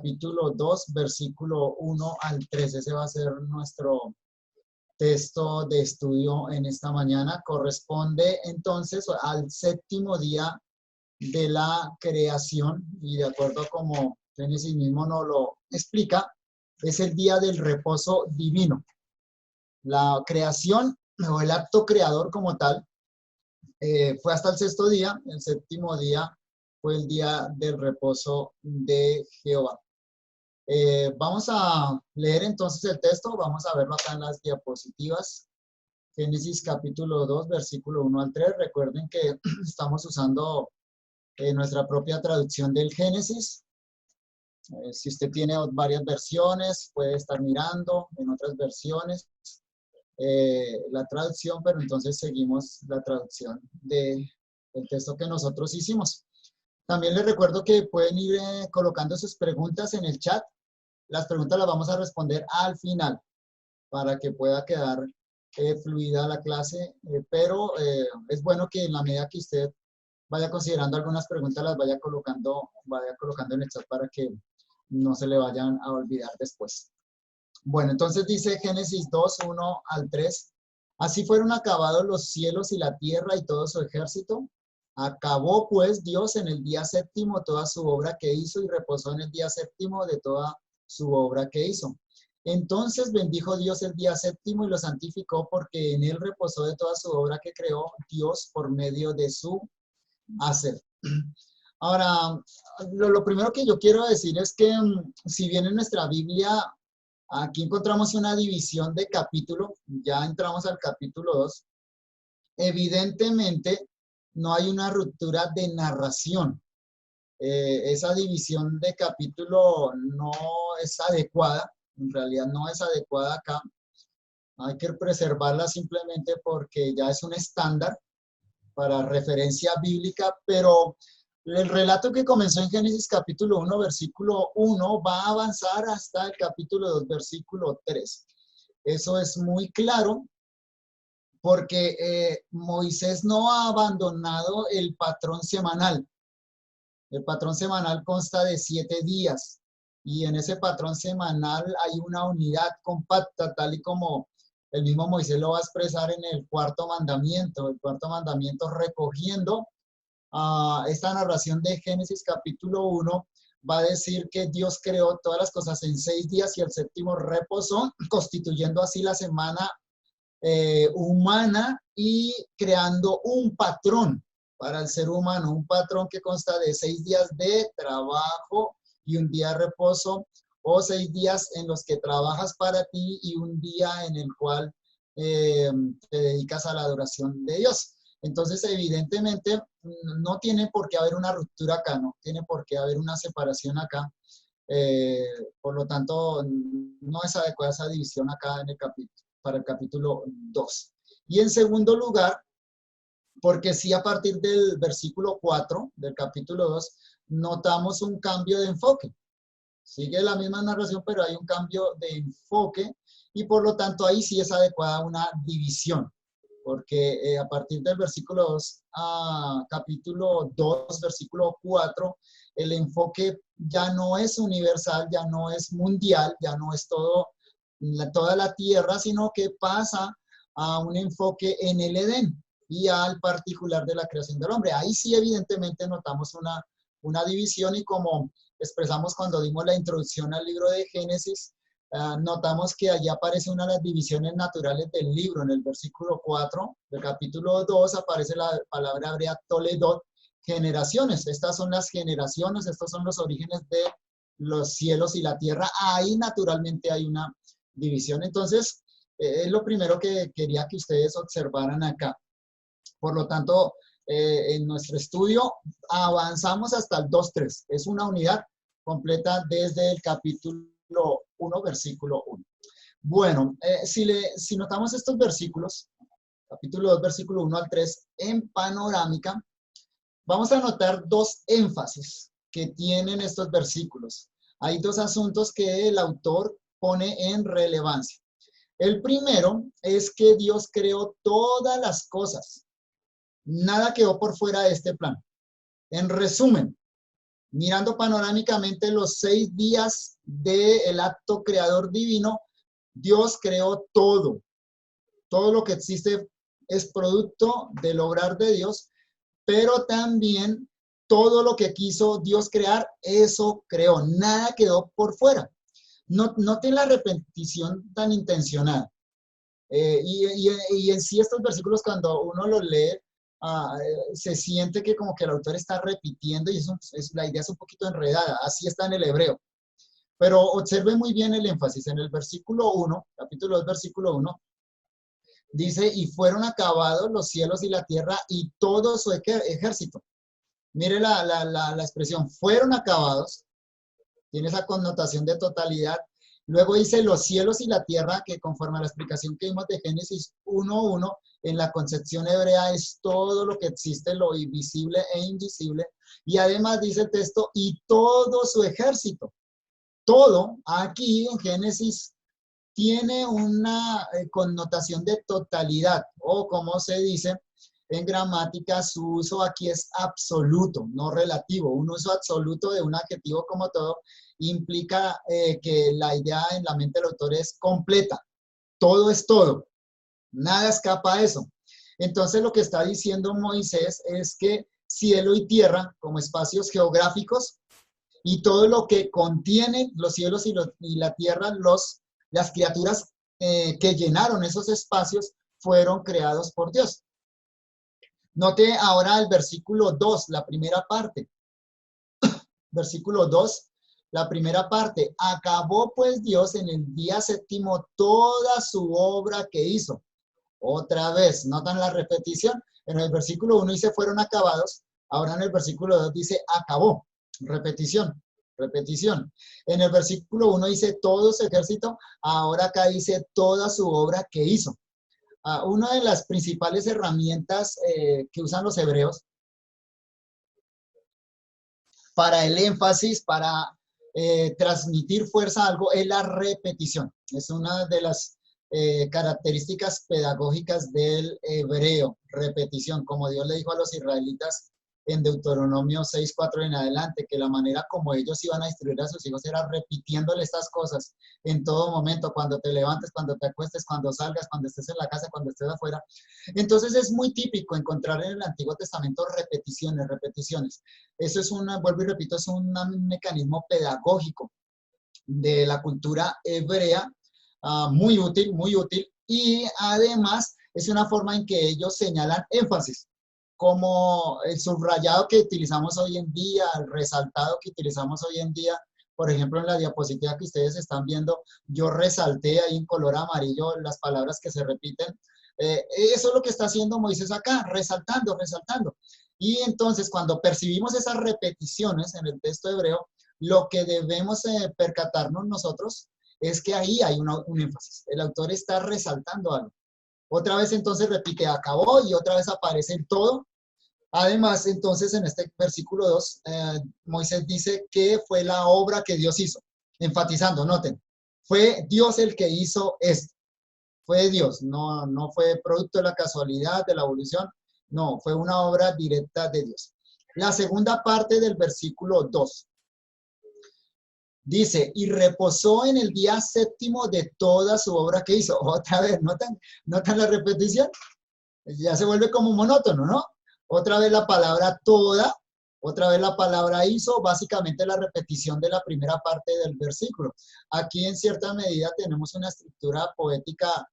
capítulo 2, versículo 1 al 3. Ese va a ser nuestro texto de estudio en esta mañana. Corresponde entonces al séptimo día de la creación y de acuerdo a como Génesis mismo nos lo explica, es el día del reposo divino. La creación o el acto creador como tal fue hasta el sexto día. El séptimo día fue el día del reposo de Jehová. Vamos a leer entonces el texto, vamos a verlo acá en las diapositivas. Génesis capítulo 2, versículo 1 al 3. Recuerden que estamos usando nuestra propia traducción del Génesis. Si usted tiene varias versiones, puede estar mirando en otras versiones la traducción, pero entonces seguimos la traducción del texto que nosotros hicimos. También les recuerdo que pueden ir colocando sus preguntas en el chat. Las preguntas las vamos a responder al final para que pueda quedar fluida la clase, pero es bueno que en la medida que usted vaya considerando algunas preguntas, las vaya colocando en el chat para que no se le vayan a olvidar después. Bueno, entonces dice Génesis 2, 1 al 3. Así fueron acabados los cielos y la tierra y todo su ejército. Acabó pues Dios en el día séptimo toda su obra que hizo y reposó en el día séptimo de toda su obra que hizo. Entonces bendijo Dios el día séptimo y lo santificó porque en él reposó de toda su obra que creó Dios por medio de su hacer. Ahora, lo primero que yo quiero decir es que si bien en nuestra Biblia aquí encontramos una división de capítulo, ya entramos al capítulo 2, evidentemente no hay una ruptura de narración. Esa división de capítulo no es adecuada, en realidad no es adecuada acá. Hay que preservarla simplemente porque ya es un estándar para referencia bíblica, pero el relato que comenzó en Génesis capítulo 1, versículo 1, va a avanzar hasta el capítulo 2, versículo 3. Eso es muy claro porque Moisés no ha abandonado el patrón semanal. El patrón semanal consta de 7 días y en ese patrón semanal hay una unidad compacta, tal y como el mismo Moisés lo va a expresar en el cuarto mandamiento. El cuarto mandamiento recogiendo esta narración de Génesis capítulo 1 va a decir que Dios creó todas las cosas en 6 días y el séptimo reposó, constituyendo así la semana humana y creando un patrón para el ser humano, un patrón que consta de 6 días de trabajo y un día de reposo, o 6 días en los que trabajas para ti y un día en el cual te dedicas a la adoración de Dios. Entonces, evidentemente, no tiene por qué haber una ruptura acá, no tiene por qué haber una separación acá. Por lo tanto, no es adecuada esa división acá en el capítulo, para el capítulo 2. Y en segundo lugar, porque sí a partir del versículo 4 del capítulo 2, notamos un cambio de enfoque. Sigue la misma narración, pero hay un cambio de enfoque y por lo tanto ahí sí es adecuada una división. Porque a partir del versículo 2 a capítulo 2, versículo 4, el enfoque ya no es universal, ya no es mundial, ya no es toda la tierra, sino que pasa a un enfoque en el Edén y al particular de la creación del hombre. Ahí sí evidentemente notamos una división y como expresamos cuando dimos la introducción al libro de Génesis, notamos que allí aparece una de las divisiones naturales del libro. En el versículo 4 del capítulo 2 aparece la palabra hebrea toledot, generaciones. Estas son las generaciones, estos son los orígenes de los cielos y la tierra. Ahí naturalmente hay una división. Entonces, es lo primero que quería que ustedes observaran acá. Por lo tanto, en nuestro estudio avanzamos hasta el 2.3. Es una unidad completa desde el capítulo 1, versículo 1. Bueno, si notamos estos versículos, capítulo 2, versículo 1 al 3, en panorámica, vamos a notar dos énfasis que tienen estos versículos. Hay dos asuntos que el autor pone en relevancia. El primero es que Dios creó todas las cosas. Nada quedó por fuera de este plan. En resumen, Mirando panorámicamente los 6 días del acto creador divino, Dios creó todo. Todo lo que existe es producto del obrar de Dios, pero también todo lo que quiso Dios crear, eso creó. Nada quedó por fuera. No, noten la repetición tan intencionada. Y en sí estos versículos cuando uno los lee, se siente que como que el autor está repitiendo y la idea es un poquito enredada. Así está en el hebreo. Pero observe muy bien el énfasis. En el versículo 1, capítulo 2, versículo 1, dice, y fueron acabados los cielos y la tierra y todo su ejército. Mire la expresión, fueron acabados, tiene esa connotación de totalidad. Luego dice los cielos y la tierra, que conforme a la explicación que vimos de Génesis 1:1, en la concepción hebrea es todo lo que existe, lo visible e invisible. Y además dice el texto, y todo su ejército. Todo aquí en Génesis tiene una connotación de totalidad, o como se dice en gramática, su uso aquí es absoluto, no relativo. Un uso absoluto de un adjetivo como todo implica que la idea en la mente del autor es completa. Todo es todo. Nada escapa a eso. Entonces lo que está diciendo Moisés es que cielo y tierra, como espacios geográficos, y todo lo que contiene los cielos y la tierra, las criaturas que llenaron esos espacios fueron creados por Dios. Note ahora el versículo 2, la primera parte. Versículo 2, la primera parte. Acabó pues Dios en el día séptimo toda su obra que hizo. Otra vez, notan la repetición. En el versículo 1 dice fueron acabados. Ahora en el versículo 2 dice acabó. Repetición, repetición. En el versículo 1 dice todo su ejército. Ahora acá dice toda su obra que hizo. Una de las principales herramientas que usan los hebreos para el énfasis, para transmitir fuerza a algo, es la repetición. Es una de las características pedagógicas del hebreo, repetición, como Dios le dijo a los israelitas en Deuteronomio 6:4 en adelante, que la manera como ellos iban a instruir a sus hijos era repitiéndole estas cosas en todo momento, cuando te levantes, cuando te acuestes, cuando salgas, cuando estés en la casa, cuando estés afuera. Entonces es muy típico encontrar en el Antiguo Testamento repeticiones, repeticiones. Eso es vuelvo y repito, es un mecanismo pedagógico de la cultura hebrea, muy útil, muy útil. Y además es una forma en que ellos señalan énfasis, como el subrayado que utilizamos hoy en día, el resaltado que utilizamos hoy en día. Por ejemplo, en la diapositiva que ustedes están viendo, yo resalté ahí en color amarillo las palabras que se repiten. Eso es lo que está haciendo Moisés acá, resaltando, resaltando. Y entonces, cuando percibimos esas repeticiones en el texto hebreo, lo que debemos percatarnos nosotros es que ahí hay un énfasis. El autor está resaltando algo. Otra vez entonces repite, acabó, y otra vez aparece el todo. Además, entonces, en este versículo 2, Moisés dice que fue la obra que Dios hizo. Enfatizando, noten, fue Dios el que hizo esto. Fue Dios, no fue producto de la casualidad, de la evolución. No, fue una obra directa de Dios. La segunda parte del versículo 2. Dice, y reposó en el día séptimo de toda su obra que hizo. Otra vez, ¿notan la repetición? Ya se vuelve como monótono, ¿no? Otra vez la palabra toda, otra vez la palabra hizo, básicamente la repetición de la primera parte del versículo. Aquí en cierta medida tenemos una estructura poética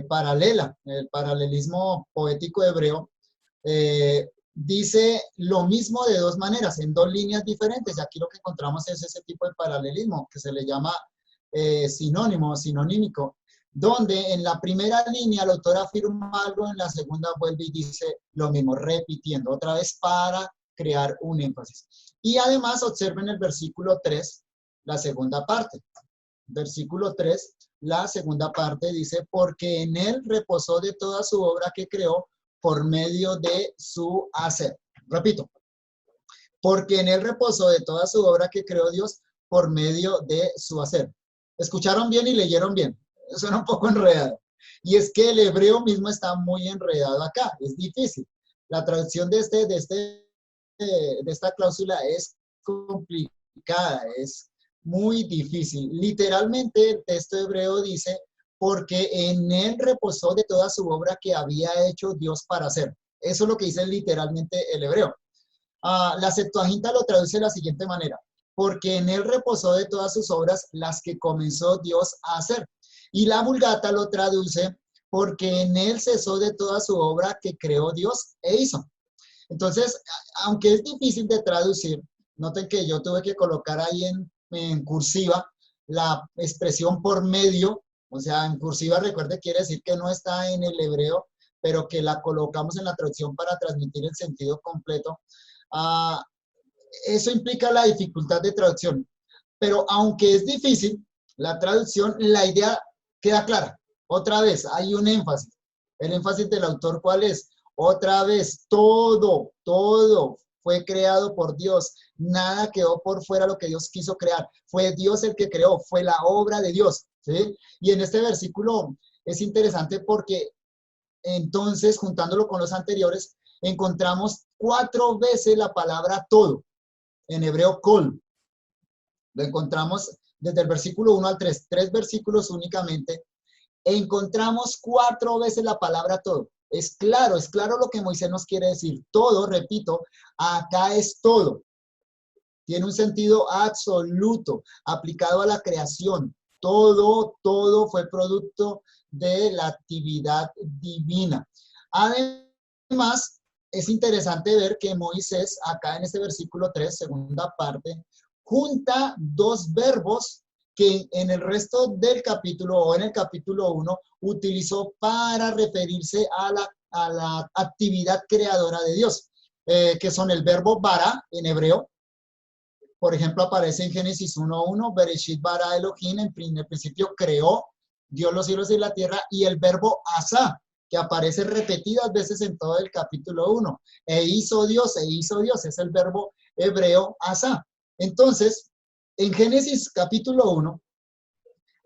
paralela, el paralelismo poético hebreo. Dice lo mismo de dos maneras, en dos líneas diferentes. Y aquí lo que encontramos es ese tipo de paralelismo que se le llama sinónimo, sinonímico, donde en la primera línea el autor afirma algo, en la segunda vuelve y dice lo mismo, repitiendo otra vez para crear un énfasis. Y además observen el versículo 3, la segunda parte. Versículo 3, la segunda parte dice, porque en él reposó de toda su obra que creó por medio de su hacer. Repito, porque en él reposó de toda su obra que creó Dios por medio de su hacer. ¿Escucharon bien y leyeron bien? Suena un poco enredado. Y es que el hebreo mismo está muy enredado acá, es difícil. La traducción de esta cláusula es complicada, es muy difícil. Literalmente el texto hebreo dice, porque en él reposó de toda su obra que había hecho Dios para hacer. Eso es lo que dice literalmente el hebreo. La Septuaginta lo traduce de la siguiente manera, porque en él reposó de todas sus obras las que comenzó Dios a hacer. Y la Vulgata lo traduce, porque en él cesó de toda su obra que creó Dios e hizo. Entonces, aunque es difícil de traducir, noten que yo tuve que colocar ahí en cursiva la expresión por medio, o sea, en cursiva, recuerde, quiere decir que no está en el hebreo, pero que la colocamos en la traducción para transmitir el sentido completo. Ah, eso implica la dificultad de traducción, pero aunque es difícil, la traducción, la idea queda clara. Otra vez, hay un énfasis. El énfasis del autor, ¿cuál es? Otra vez, todo fue creado por Dios. Nada quedó por fuera de lo que Dios quiso crear. Fue Dios el que creó, fue la obra de Dios, ¿sí? Y en este versículo es interesante porque entonces, juntándolo con los anteriores, encontramos 4 veces la palabra todo, en hebreo kol. Lo encontramos desde el versículo 1 al 3, 3 versículos únicamente. Encontramos 4 veces la palabra todo. Es claro lo que Moisés nos quiere decir. Todo, repito, acá es todo. Tiene un sentido absoluto, aplicado a la creación. Todo fue producto de la actividad divina. Además, es interesante ver que Moisés, acá en este versículo 3, segunda parte, junta 2 verbos que en el resto del capítulo o en el capítulo 1 utilizó para referirse a la actividad creadora de Dios, que son el verbo bara en hebreo. Por ejemplo, aparece en Génesis 1:1, Bereshit bara Elohim, en el principio creó Dios los cielos y la tierra, y el verbo asá, que aparece repetidas veces en todo el capítulo 1. E hizo Dios, es el verbo hebreo asá. Entonces, en Génesis capítulo 1,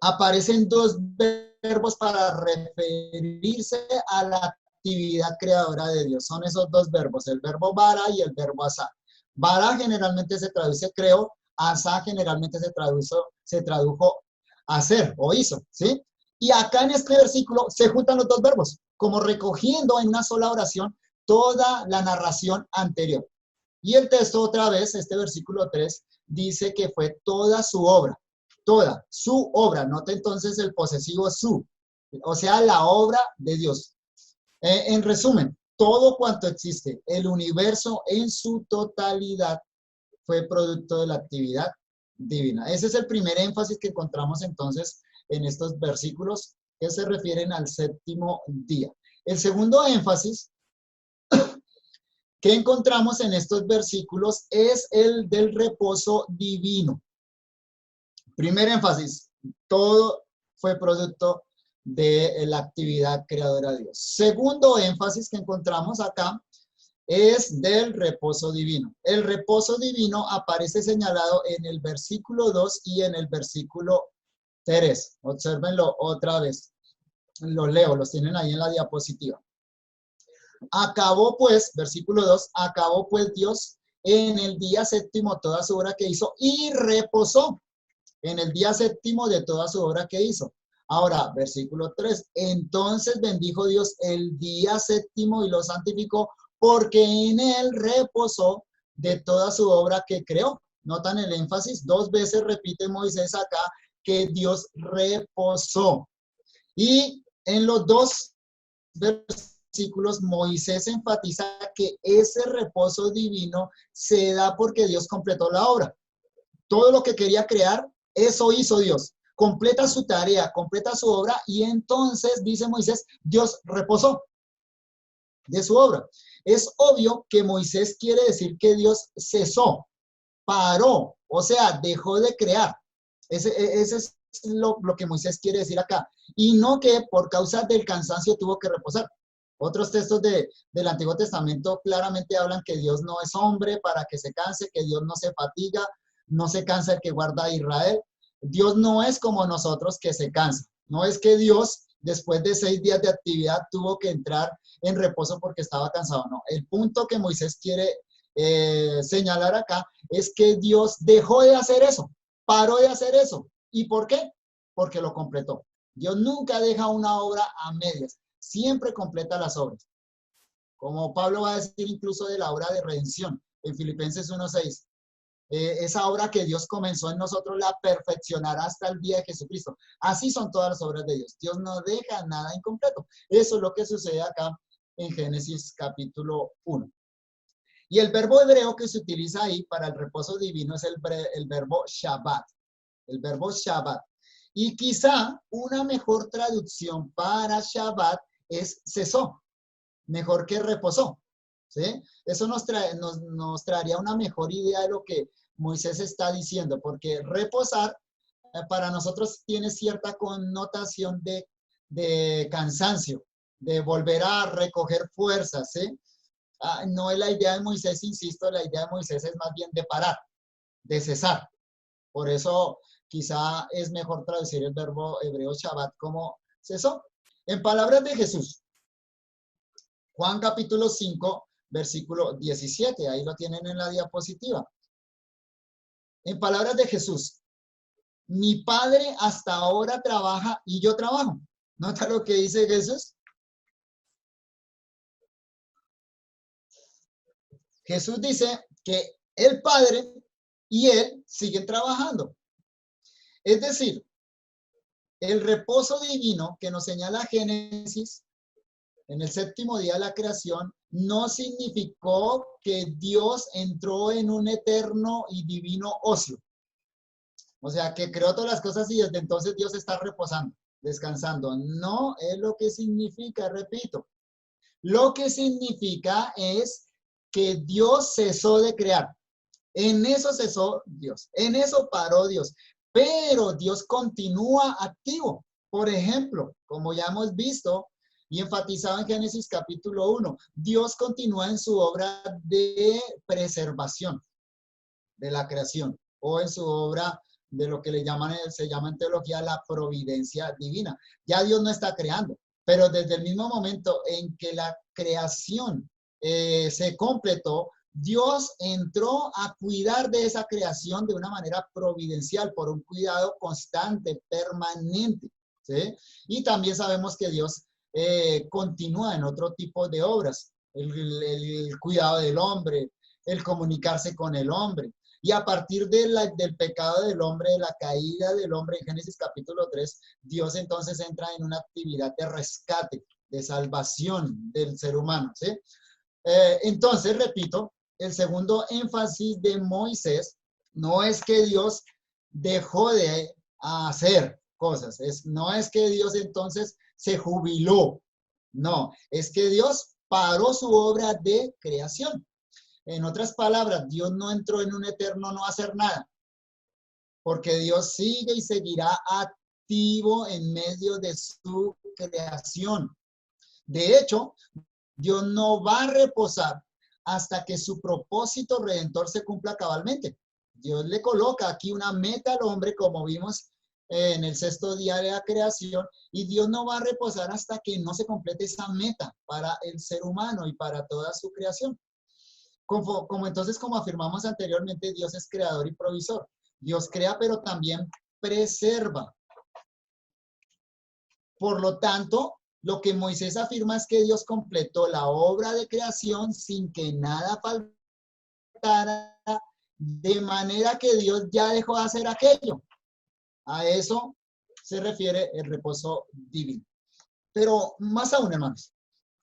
aparecen 2 verbos para referirse a la actividad creadora de Dios. Son esos 2 verbos, el verbo bara y el verbo asá. Bara generalmente se traduce creo, asá generalmente se tradujo hacer o hizo, ¿sí? Y acá en este versículo se juntan los 2 verbos, como recogiendo en una sola oración toda la narración anterior. Y el texto otra vez, este versículo 3, dice que fue toda su obra. Toda su obra. Note entonces el posesivo su, o sea, la obra de Dios. En resumen, todo cuanto existe, el universo en su totalidad, fue producto de la actividad divina. Ese es el primer énfasis que encontramos entonces en estos versículos que se refieren al 7º día. El segundo énfasis que encontramos en estos versículos es el del reposo divino. Primer énfasis, todo fue producto de la actividad creadora de Dios. Segundo énfasis que encontramos acá es del reposo divino. El reposo divino aparece señalado en el versículo 2 y en el versículo 3. Obsérvenlo otra vez. Los leo, los tienen ahí en la diapositiva. Acabó pues, versículo 2, acabó pues Dios en el día 7º toda su obra que hizo y reposó en el día 7º de toda su obra que hizo. Ahora, versículo 3, entonces bendijo Dios el día 7º y lo santificó porque en él reposó de toda su obra que creó. Notan el énfasis, 2 veces repite Moisés acá que Dios reposó. Y en los 2 versículos Moisés enfatiza que ese reposo divino se da porque Dios completó la obra. Todo lo que quería crear, eso hizo Dios. Completa su tarea, completa su obra y entonces, dice Moisés, Dios reposó de su obra. Es obvio que Moisés quiere decir que Dios cesó, paró, o sea, dejó de crear. Ese es lo que Moisés quiere decir acá. Y no que por causa del cansancio tuvo que reposar. Otros textos del Antiguo Testamento claramente hablan que Dios no es hombre para que se canse, que Dios no se fatiga, no se cansa el que guarda a Israel. Dios no es como nosotros que se cansa. No es que Dios, después de 6 días de actividad, tuvo que entrar en reposo porque estaba cansado. No, el punto que Moisés quiere señalar acá es que Dios dejó de hacer eso, paró de hacer eso. ¿Y por qué? Porque lo completó. Dios nunca deja una obra a medias, siempre completa las obras. Como Pablo va a decir incluso de la obra de redención en Filipenses 1:6. Esa obra que Dios comenzó en nosotros la perfeccionará hasta el día de Jesucristo. Así son todas las obras de Dios. Dios no deja nada incompleto. Eso es lo que sucede acá en Génesis capítulo 1. Y el verbo hebreo que se utiliza ahí para el reposo divino es el verbo Shabbat. El verbo Shabbat. Y quizá una mejor traducción para Shabbat es cesó, mejor que reposó. ¿Sí? Eso nos traería una mejor idea de lo que Moisés está diciendo, porque reposar para nosotros tiene cierta connotación de cansancio, de volver a recoger fuerzas. ¿Sí? No es la idea de Moisés, insisto, la idea de Moisés es más bien de parar, de cesar. Por eso quizá es mejor traducir el verbo hebreo Shabbat como cesó. En palabras de Jesús, Juan capítulo 5, versículo 17, ahí lo tienen en la diapositiva. En palabras de Jesús, mi Padre hasta ahora trabaja y yo trabajo. ¿Nota lo que dice Jesús? Jesús dice que el Padre y Él siguen trabajando. Es decir, el reposo divino que nos señala Génesis en el séptimo día de la creación no significó que Dios entró en un eterno y divino ocio. O sea, que creó todas las cosas y desde entonces Dios está reposando, descansando. No es lo que significa, repito. Lo que significa es que Dios cesó de crear. En eso cesó Dios, en eso paró Dios, pero Dios continúa activo. Por ejemplo, como ya hemos visto y enfatizado en Génesis capítulo 1, Dios continúa en su obra de preservación de la creación o en su obra de lo que se llama en teología la providencia divina. Ya Dios no está creando, pero desde el mismo momento en que la creación se completó, Dios entró a cuidar de esa creación de una manera providencial, por un cuidado constante, permanente. ¿Sí? Y también sabemos que Dios continúa en otro tipo de obras, el cuidado del hombre, el comunicarse con el hombre. Y a partir del pecado del hombre, de la caída del hombre en Génesis capítulo 3, Dios entonces entra en una actividad de rescate, de salvación del ser humano. ¿Sí? Entonces, repito, el segundo énfasis de Moisés no es que Dios dejó de hacer cosas, no es que Dios entonces se jubiló, no, es que Dios paró su obra de creación. En otras palabras, Dios no entró en un eterno no hacer nada, porque Dios sigue y seguirá activo en medio de su creación. De hecho, Dios no va a reposar hasta que su propósito redentor se cumpla cabalmente. Dios le coloca aquí una meta al hombre, como vimos en el sexto día de la creación, y Dios no va a reposar hasta que no se complete esa meta para el ser humano y para toda su creación. Entonces, como afirmamos anteriormente, Dios es creador y provisor. Dios crea, pero también preserva. Por lo tanto, lo que Moisés afirma es que Dios completó la obra de creación sin que nada faltara, de manera que Dios ya dejó de hacer aquello. A eso se refiere el reposo divino. Pero más aún, hermanos,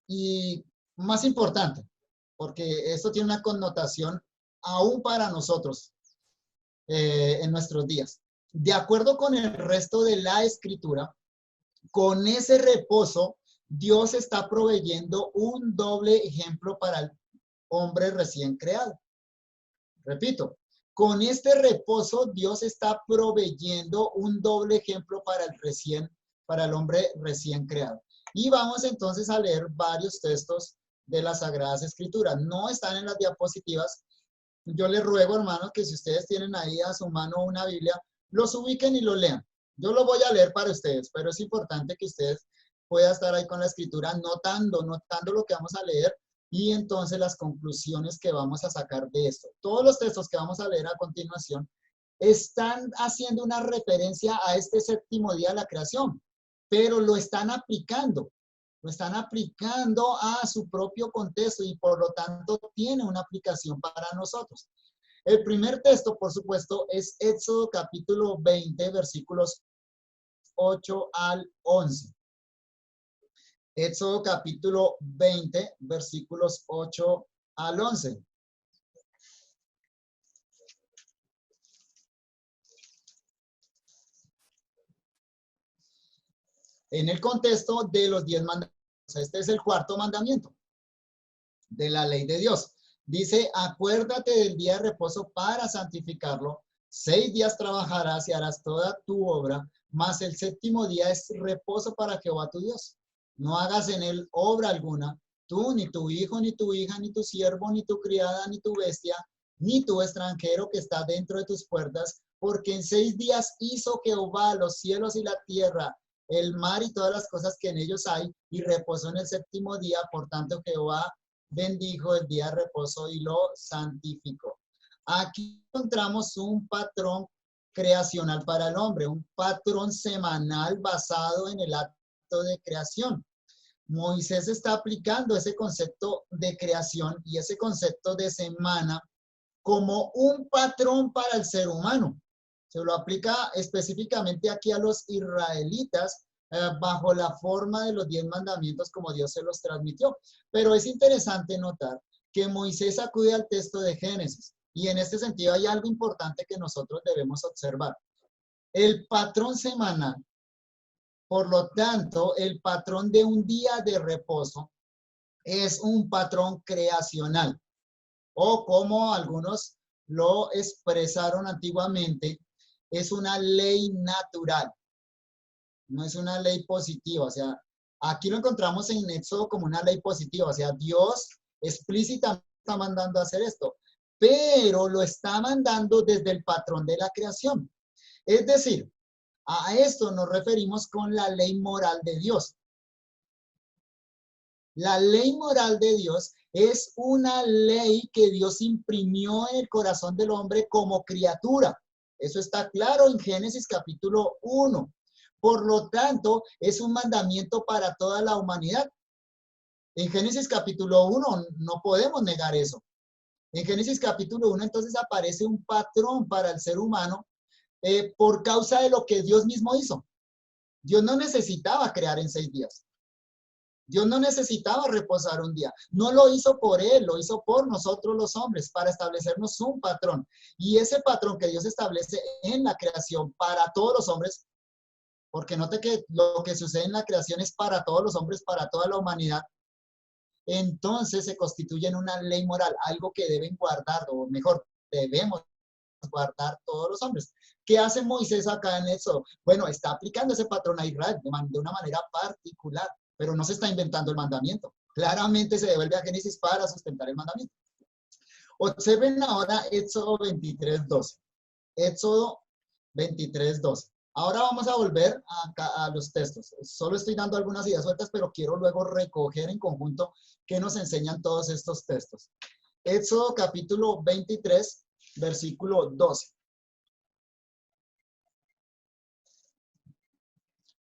y más importante, porque esto tiene una connotación aún para nosotros en nuestros días. De acuerdo con el resto de la escritura, con ese reposo, Dios está proveyendo un doble ejemplo para el hombre recién creado. Repito, con este reposo, Dios está proveyendo un doble ejemplo para el hombre recién creado. Y vamos entonces a leer varios textos de las Sagradas Escrituras. No están en las diapositivas. Yo les ruego, hermanos, que si ustedes tienen ahí a su mano una Biblia, los ubiquen y lo lean. Yo lo voy a leer para ustedes, pero es importante que ustedes puedan estar ahí con la escritura, notando lo que vamos a leer, Y entonces las conclusiones que vamos a sacar de esto. Todos los textos que vamos a leer a continuación están haciendo una referencia a este séptimo día de la creación, pero lo están aplicando a su propio contexto y por lo tanto tiene una aplicación para nosotros. El primer texto, por supuesto, es Éxodo capítulo 20, versículos 8 al 11. Éxodo capítulo 20, versículos 8 al 11. En el contexto de los 10 mandamientos. Este es el cuarto mandamiento de la ley de Dios. Dice, acuérdate del día de reposo para santificarlo. 6 días trabajarás y harás toda tu obra, mas el séptimo día es reposo para Jehová tu Dios. No hagas en él obra alguna, tú, ni tu hijo, ni tu hija, ni tu siervo, ni tu criada, ni tu bestia, ni tu extranjero que está dentro de tus puertas, porque en 6 días hizo Jehová los cielos y la tierra, el mar y todas las cosas que en ellos hay, y reposó en el séptimo día. Por tanto, Jehová bendijo el día de reposo y lo santificó. Aquí encontramos un patrón creacional para el hombre, un patrón semanal basado en el acto de creación. Moisés está aplicando ese concepto de creación y ese concepto de semana como un patrón para el ser humano. Se lo aplica específicamente aquí a los israelitas bajo la forma de los 10 mandamientos como Dios se los transmitió. Pero es interesante notar que Moisés acude al texto de Génesis y en este sentido hay algo importante que nosotros debemos observar. El patrón semanal, por lo tanto, el patrón de un día de reposo es un patrón creacional o como algunos lo expresaron antiguamente, es una ley natural, no es una ley positiva. O sea, aquí lo encontramos en Éxodo como una ley positiva. O sea, Dios explícitamente está mandando a hacer esto, pero lo está mandando desde el patrón de la creación. Es decir, a esto nos referimos con la ley moral de Dios. La ley moral de Dios es una ley que Dios imprimió en el corazón del hombre como criatura. Eso está claro en Génesis capítulo 1. Por lo tanto, es un mandamiento para toda la humanidad. En Génesis capítulo 1 no podemos negar eso. En Génesis capítulo 1 entonces aparece un patrón para el ser humano por causa de lo que Dios mismo hizo. Dios no necesitaba crear en 6 días. Dios no necesitaba reposar un día. No lo hizo por él, lo hizo por nosotros los hombres, para establecernos un patrón. Y ese patrón que Dios establece en la creación para todos los hombres, porque note que lo que sucede en la creación es para todos los hombres, para toda la humanidad, entonces se constituye en una ley moral, algo que deben guardar, o mejor, debemos guardar todos los hombres. ¿Qué hace Moisés acá en eso? Bueno, está aplicando ese patrón a Israel de una manera particular, pero no se está inventando el mandamiento. Claramente se devuelve a Génesis para sustentar el mandamiento. Observen ahora Éxodo 23:12. Éxodo 23:12. Ahora vamos a volver a los textos. Solo estoy dando algunas ideas sueltas, pero quiero luego recoger en conjunto qué nos enseñan todos estos textos. Éxodo capítulo 23, versículo 12.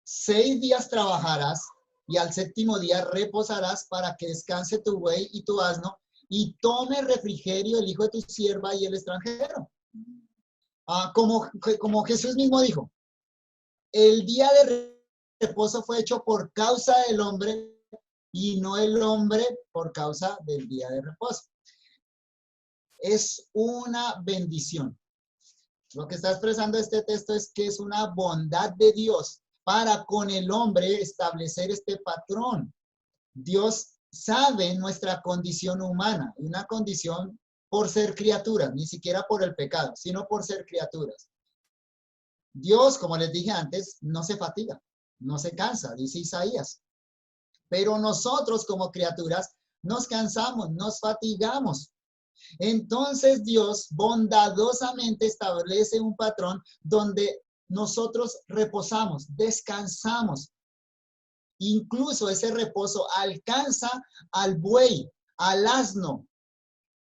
6 días trabajarás y al séptimo día reposarás para que descanse tu buey y tu asno y tome refrigerio el hijo de tu sierva y el extranjero. Como Jesús mismo dijo, el día de reposo fue hecho por causa del hombre y no el hombre por causa del día de reposo. Es una bendición. Lo que está expresando este texto es que es una bondad de Dios para con el hombre establecer este patrón. Dios sabe nuestra condición humana, una condición por ser criaturas, ni siquiera por el pecado, sino por ser criaturas. Dios, como les dije antes, no se fatiga, no se cansa, dice Isaías. Pero nosotros como criaturas nos cansamos, nos fatigamos. Entonces Dios bondadosamente establece un patrón donde nosotros reposamos, descansamos. Incluso ese reposo alcanza al buey, al asno,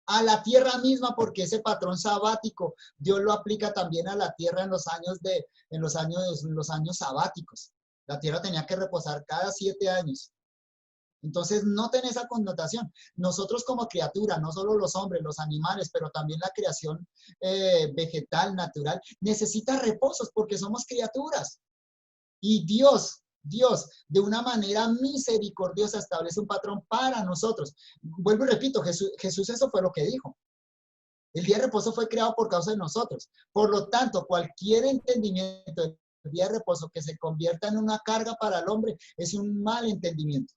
a la tierra misma, porque ese patrón sabático Dios lo aplica también a la tierra en los años sabáticos. La tierra tenía que reposar cada 7 años. Entonces, noten esa connotación. Nosotros como criatura, no solo los hombres, los animales, pero también la creación vegetal, natural, necesita reposos porque somos criaturas. Y Dios, de una manera misericordiosa establece un patrón para nosotros. Vuelvo y repito, Jesús eso fue lo que dijo. El día de reposo fue creado por causa de nosotros. Por lo tanto, cualquier entendimiento del día de reposo que se convierta en una carga para el hombre es un mal entendimiento.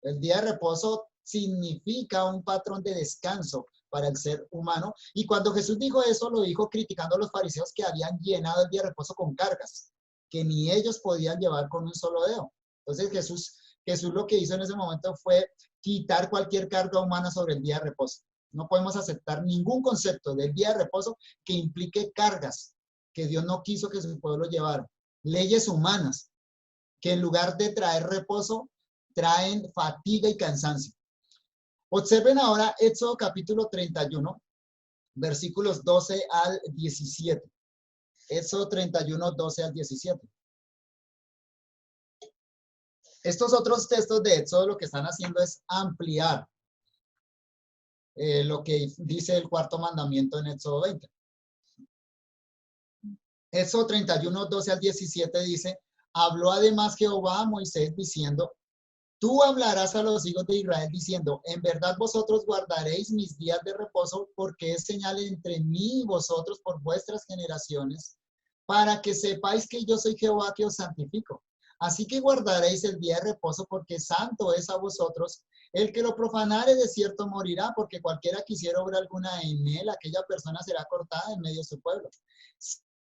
El día de reposo significa un patrón de descanso para el ser humano. Y cuando Jesús dijo eso, lo dijo criticando a los fariseos que habían llenado el día de reposo con cargas que ni ellos podían llevar con un solo dedo. Entonces Jesús lo que hizo en ese momento fue quitar cualquier carga humana sobre el día de reposo. No podemos aceptar ningún concepto del día de reposo que implique cargas que Dios no quiso que su pueblo llevara. Leyes humanas que en lugar de traer reposo, traen fatiga y cansancio. Observen ahora Éxodo capítulo 31, versículos 12 al 17. Éxodo 31, 12 al 17. Estos otros textos de Éxodo lo que están haciendo es ampliar lo que dice el cuarto mandamiento en Éxodo 20. Éxodo 31, 12 al 17 dice, habló además Jehová a Moisés diciendo, tú hablarás a los hijos de Israel diciendo, en verdad vosotros guardaréis mis días de reposo porque es señal entre mí y vosotros por vuestras generaciones, para que sepáis que yo soy Jehová que os santifico. Así que guardaréis el día de reposo porque santo es a vosotros. El que lo profanare de cierto morirá, porque cualquiera que hiciera obra alguna en él, aquella persona será cortada en medio de su pueblo.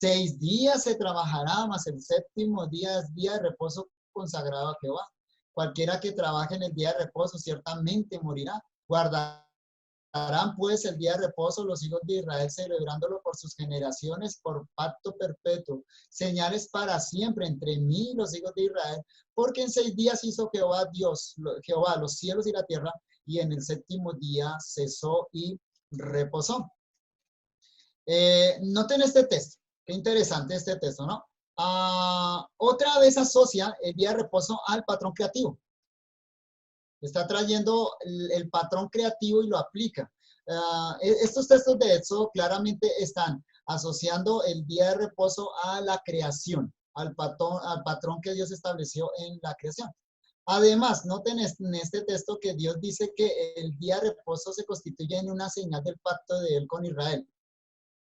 6 días se trabajará, mas el séptimo día es día de reposo consagrado a Jehová. Cualquiera que trabaje en el día de reposo ciertamente morirá. Guardarán pues el día de reposo los hijos de Israel celebrándolo por sus generaciones, por pacto perpetuo, señales para siempre entre mí y los hijos de Israel, porque en 6 días hizo Jehová Jehová los cielos y la tierra, y en el séptimo día cesó y reposó. Noten este texto, qué interesante este texto, ¿no? Otra vez asocia el día de reposo al patrón creativo. Está trayendo el patrón creativo y lo aplica. Estos textos de Éxodo claramente están asociando el día de reposo a la creación, al patrón que Dios estableció en la creación. Además, noten en este texto que Dios dice que el día de reposo se constituye en una señal del pacto de él con Israel.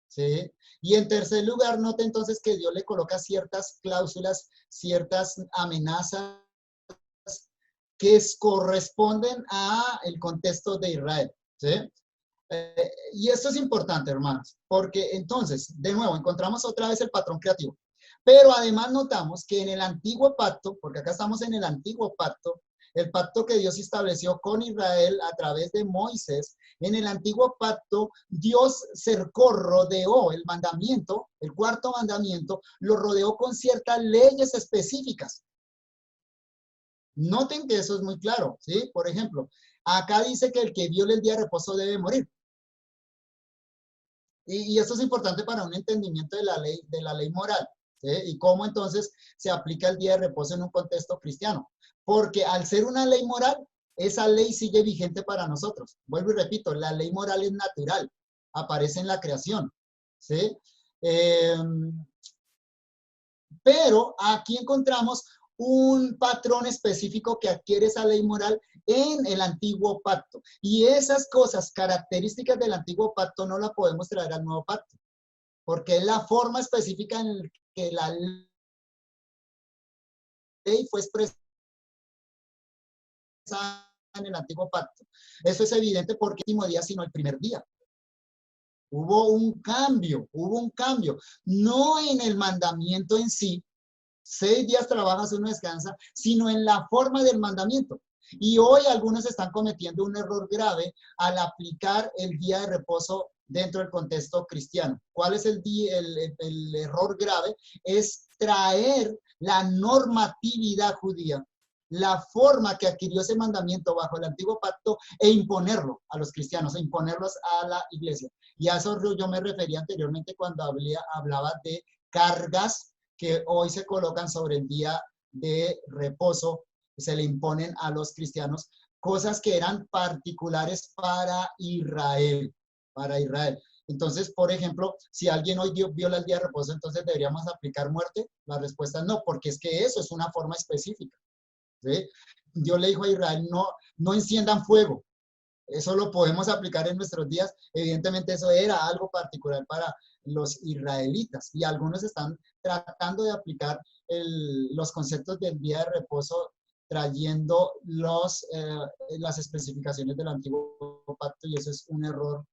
¿Sí? Y en tercer lugar, note entonces que Dios le coloca ciertas cláusulas, ciertas amenazas que corresponden a el contexto de Israel. ¿Sí? Y esto es importante, hermanos, porque entonces, de nuevo, encontramos otra vez el patrón creativo. Pero además notamos que en el antiguo pacto, porque acá estamos en el antiguo pacto, el pacto que Dios estableció con Israel a través de Moisés, en el antiguo pacto Dios rodeó el mandamiento, el cuarto mandamiento, lo rodeó con ciertas leyes específicas. Noten que eso es muy claro, ¿sí? Por ejemplo, acá dice que el que viole el día de reposo debe morir. Y esto es importante para un entendimiento de la ley moral, ¿sí? Y cómo entonces se aplica el día de reposo en un contexto cristiano. Porque al ser una ley moral, esa ley sigue vigente para nosotros. Vuelvo y repito, la ley moral es natural, aparece en la creación, ¿sí? Pero aquí encontramos un patrón específico que adquiere esa ley moral en el antiguo pacto. Y esas cosas, características del antiguo pacto, no la podemos traer al nuevo pacto, porque es la forma específica en la que la ley fue expresada en el antiguo pacto. Eso es evidente porque el último día, sino el primer día. Hubo un cambio, no en el mandamiento en sí, 6 días trabajas, 1 descansa, sino en la forma del mandamiento. Y hoy algunos están cometiendo un error grave al aplicar el día de reposo dentro del contexto cristiano. ¿Cuál es el error grave? Es traer la normatividad judía, la forma que adquirió ese mandamiento bajo el antiguo pacto e imponerlo a los cristianos, e imponerlos a la iglesia. Y a eso yo me refería anteriormente cuando hablaba de cargas que hoy se colocan sobre el día de reposo, se le imponen a los cristianos, cosas que eran particulares para Israel, para Israel. Entonces, por ejemplo, si alguien hoy viola el día de reposo, entonces deberíamos aplicar muerte. La respuesta es no, porque es que eso es una forma específica. ¿Sí? Dios le dijo a Israel, no enciendan fuego. Eso lo podemos aplicar en nuestros días. Evidentemente eso era algo particular para los israelitas y algunos están tratando de aplicar los conceptos del día de reposo trayendo las especificaciones del antiguo pacto y eso es un error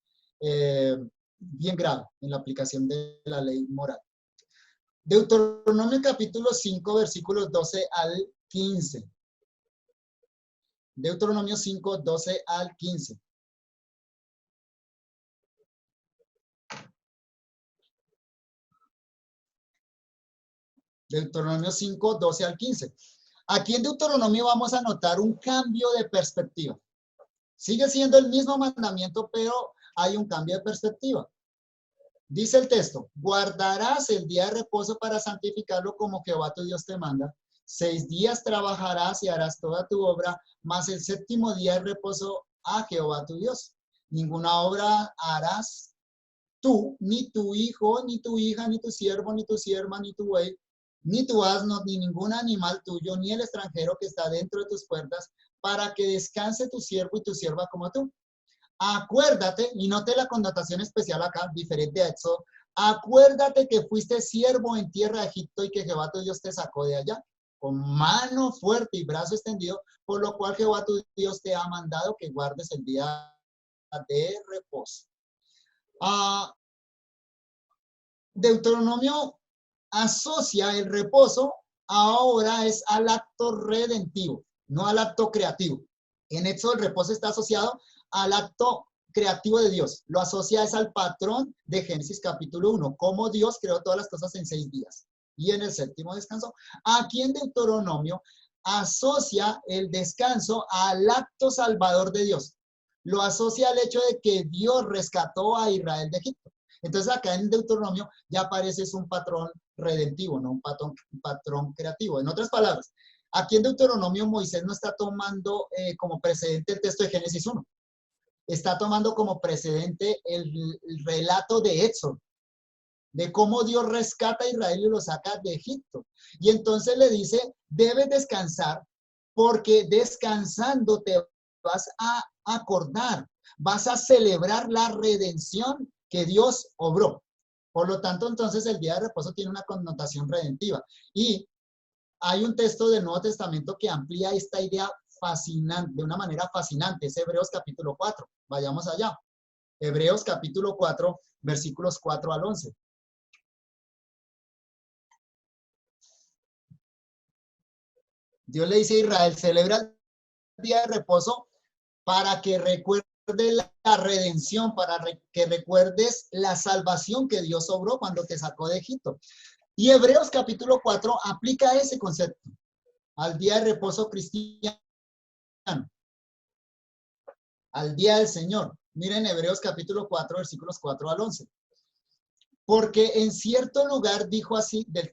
bien grave en la aplicación de la ley moral. Deuteronomio capítulo 5, versículos 12 al 15. Deuteronomio 5, 12 al 15. Deuteronomio 5, 12 al 15. Aquí en Deuteronomio vamos a notar un cambio de perspectiva. Sigue siendo el mismo mandamiento, pero hay un cambio de perspectiva. Dice el texto, guardarás el día de reposo para santificarlo como Jehová tu Dios te manda. 6 días trabajarás y harás toda tu obra, mas el séptimo día de reposo a Jehová tu Dios. Ninguna obra harás tú, ni tu hijo, ni tu hija, ni tu siervo, ni tu sierva, ni tu buey, ni tu asno, ni ningún animal tuyo, ni el extranjero que está dentro de tus puertas, para que descanse tu siervo y tu sierva como tú. Acuérdate, y note la connotación especial acá, diferente a Éxodo, acuérdate que fuiste siervo en tierra de Egipto y que Jehová tu Dios te sacó de allá, con mano fuerte y brazo extendido, por lo cual Jehová tu Dios te ha mandado que guardes el día de reposo. Deuteronomio asocia el reposo ahora es al acto redentivo, no al acto creativo. En Éxodo el reposo está asociado al acto creativo de Dios. Lo asocia es al patrón de Génesis capítulo 1, cómo Dios creó todas las cosas en 6 días y en el séptimo descansó. Aquí en Deuteronomio asocia el descanso al acto salvador de Dios. Lo asocia al hecho de que Dios rescató a Israel de Egipto. Entonces acá en Deuteronomio ya aparece un patrón redentivo, no un patrón creativo. En otras palabras, aquí en Deuteronomio Moisés no está tomando como precedente el texto de Génesis 1. Está tomando como precedente el relato de Éxodo, de cómo Dios rescata a Israel y lo saca de Egipto. Y entonces le dice, debes descansar porque descansando te vas a acordar, vas a celebrar la redención que Dios obró. Por lo tanto, entonces el día de reposo tiene una connotación redentiva. Y hay un texto del Nuevo Testamento que amplía esta idea fascinante, de una manera fascinante. Es Hebreos capítulo 4. Vayamos allá. Hebreos capítulo 4, versículos 4 al 11. Dios le dice a Israel, celebra el día de reposo para que recuerde la redención, para que recuerdes la salvación que Dios obró cuando te sacó de Egipto. Y Hebreos capítulo 4 aplica ese concepto al día de reposo cristiano, al día del Señor. Miren Hebreos capítulo 4, versículos 4 al 11. Porque en cierto lugar dijo así del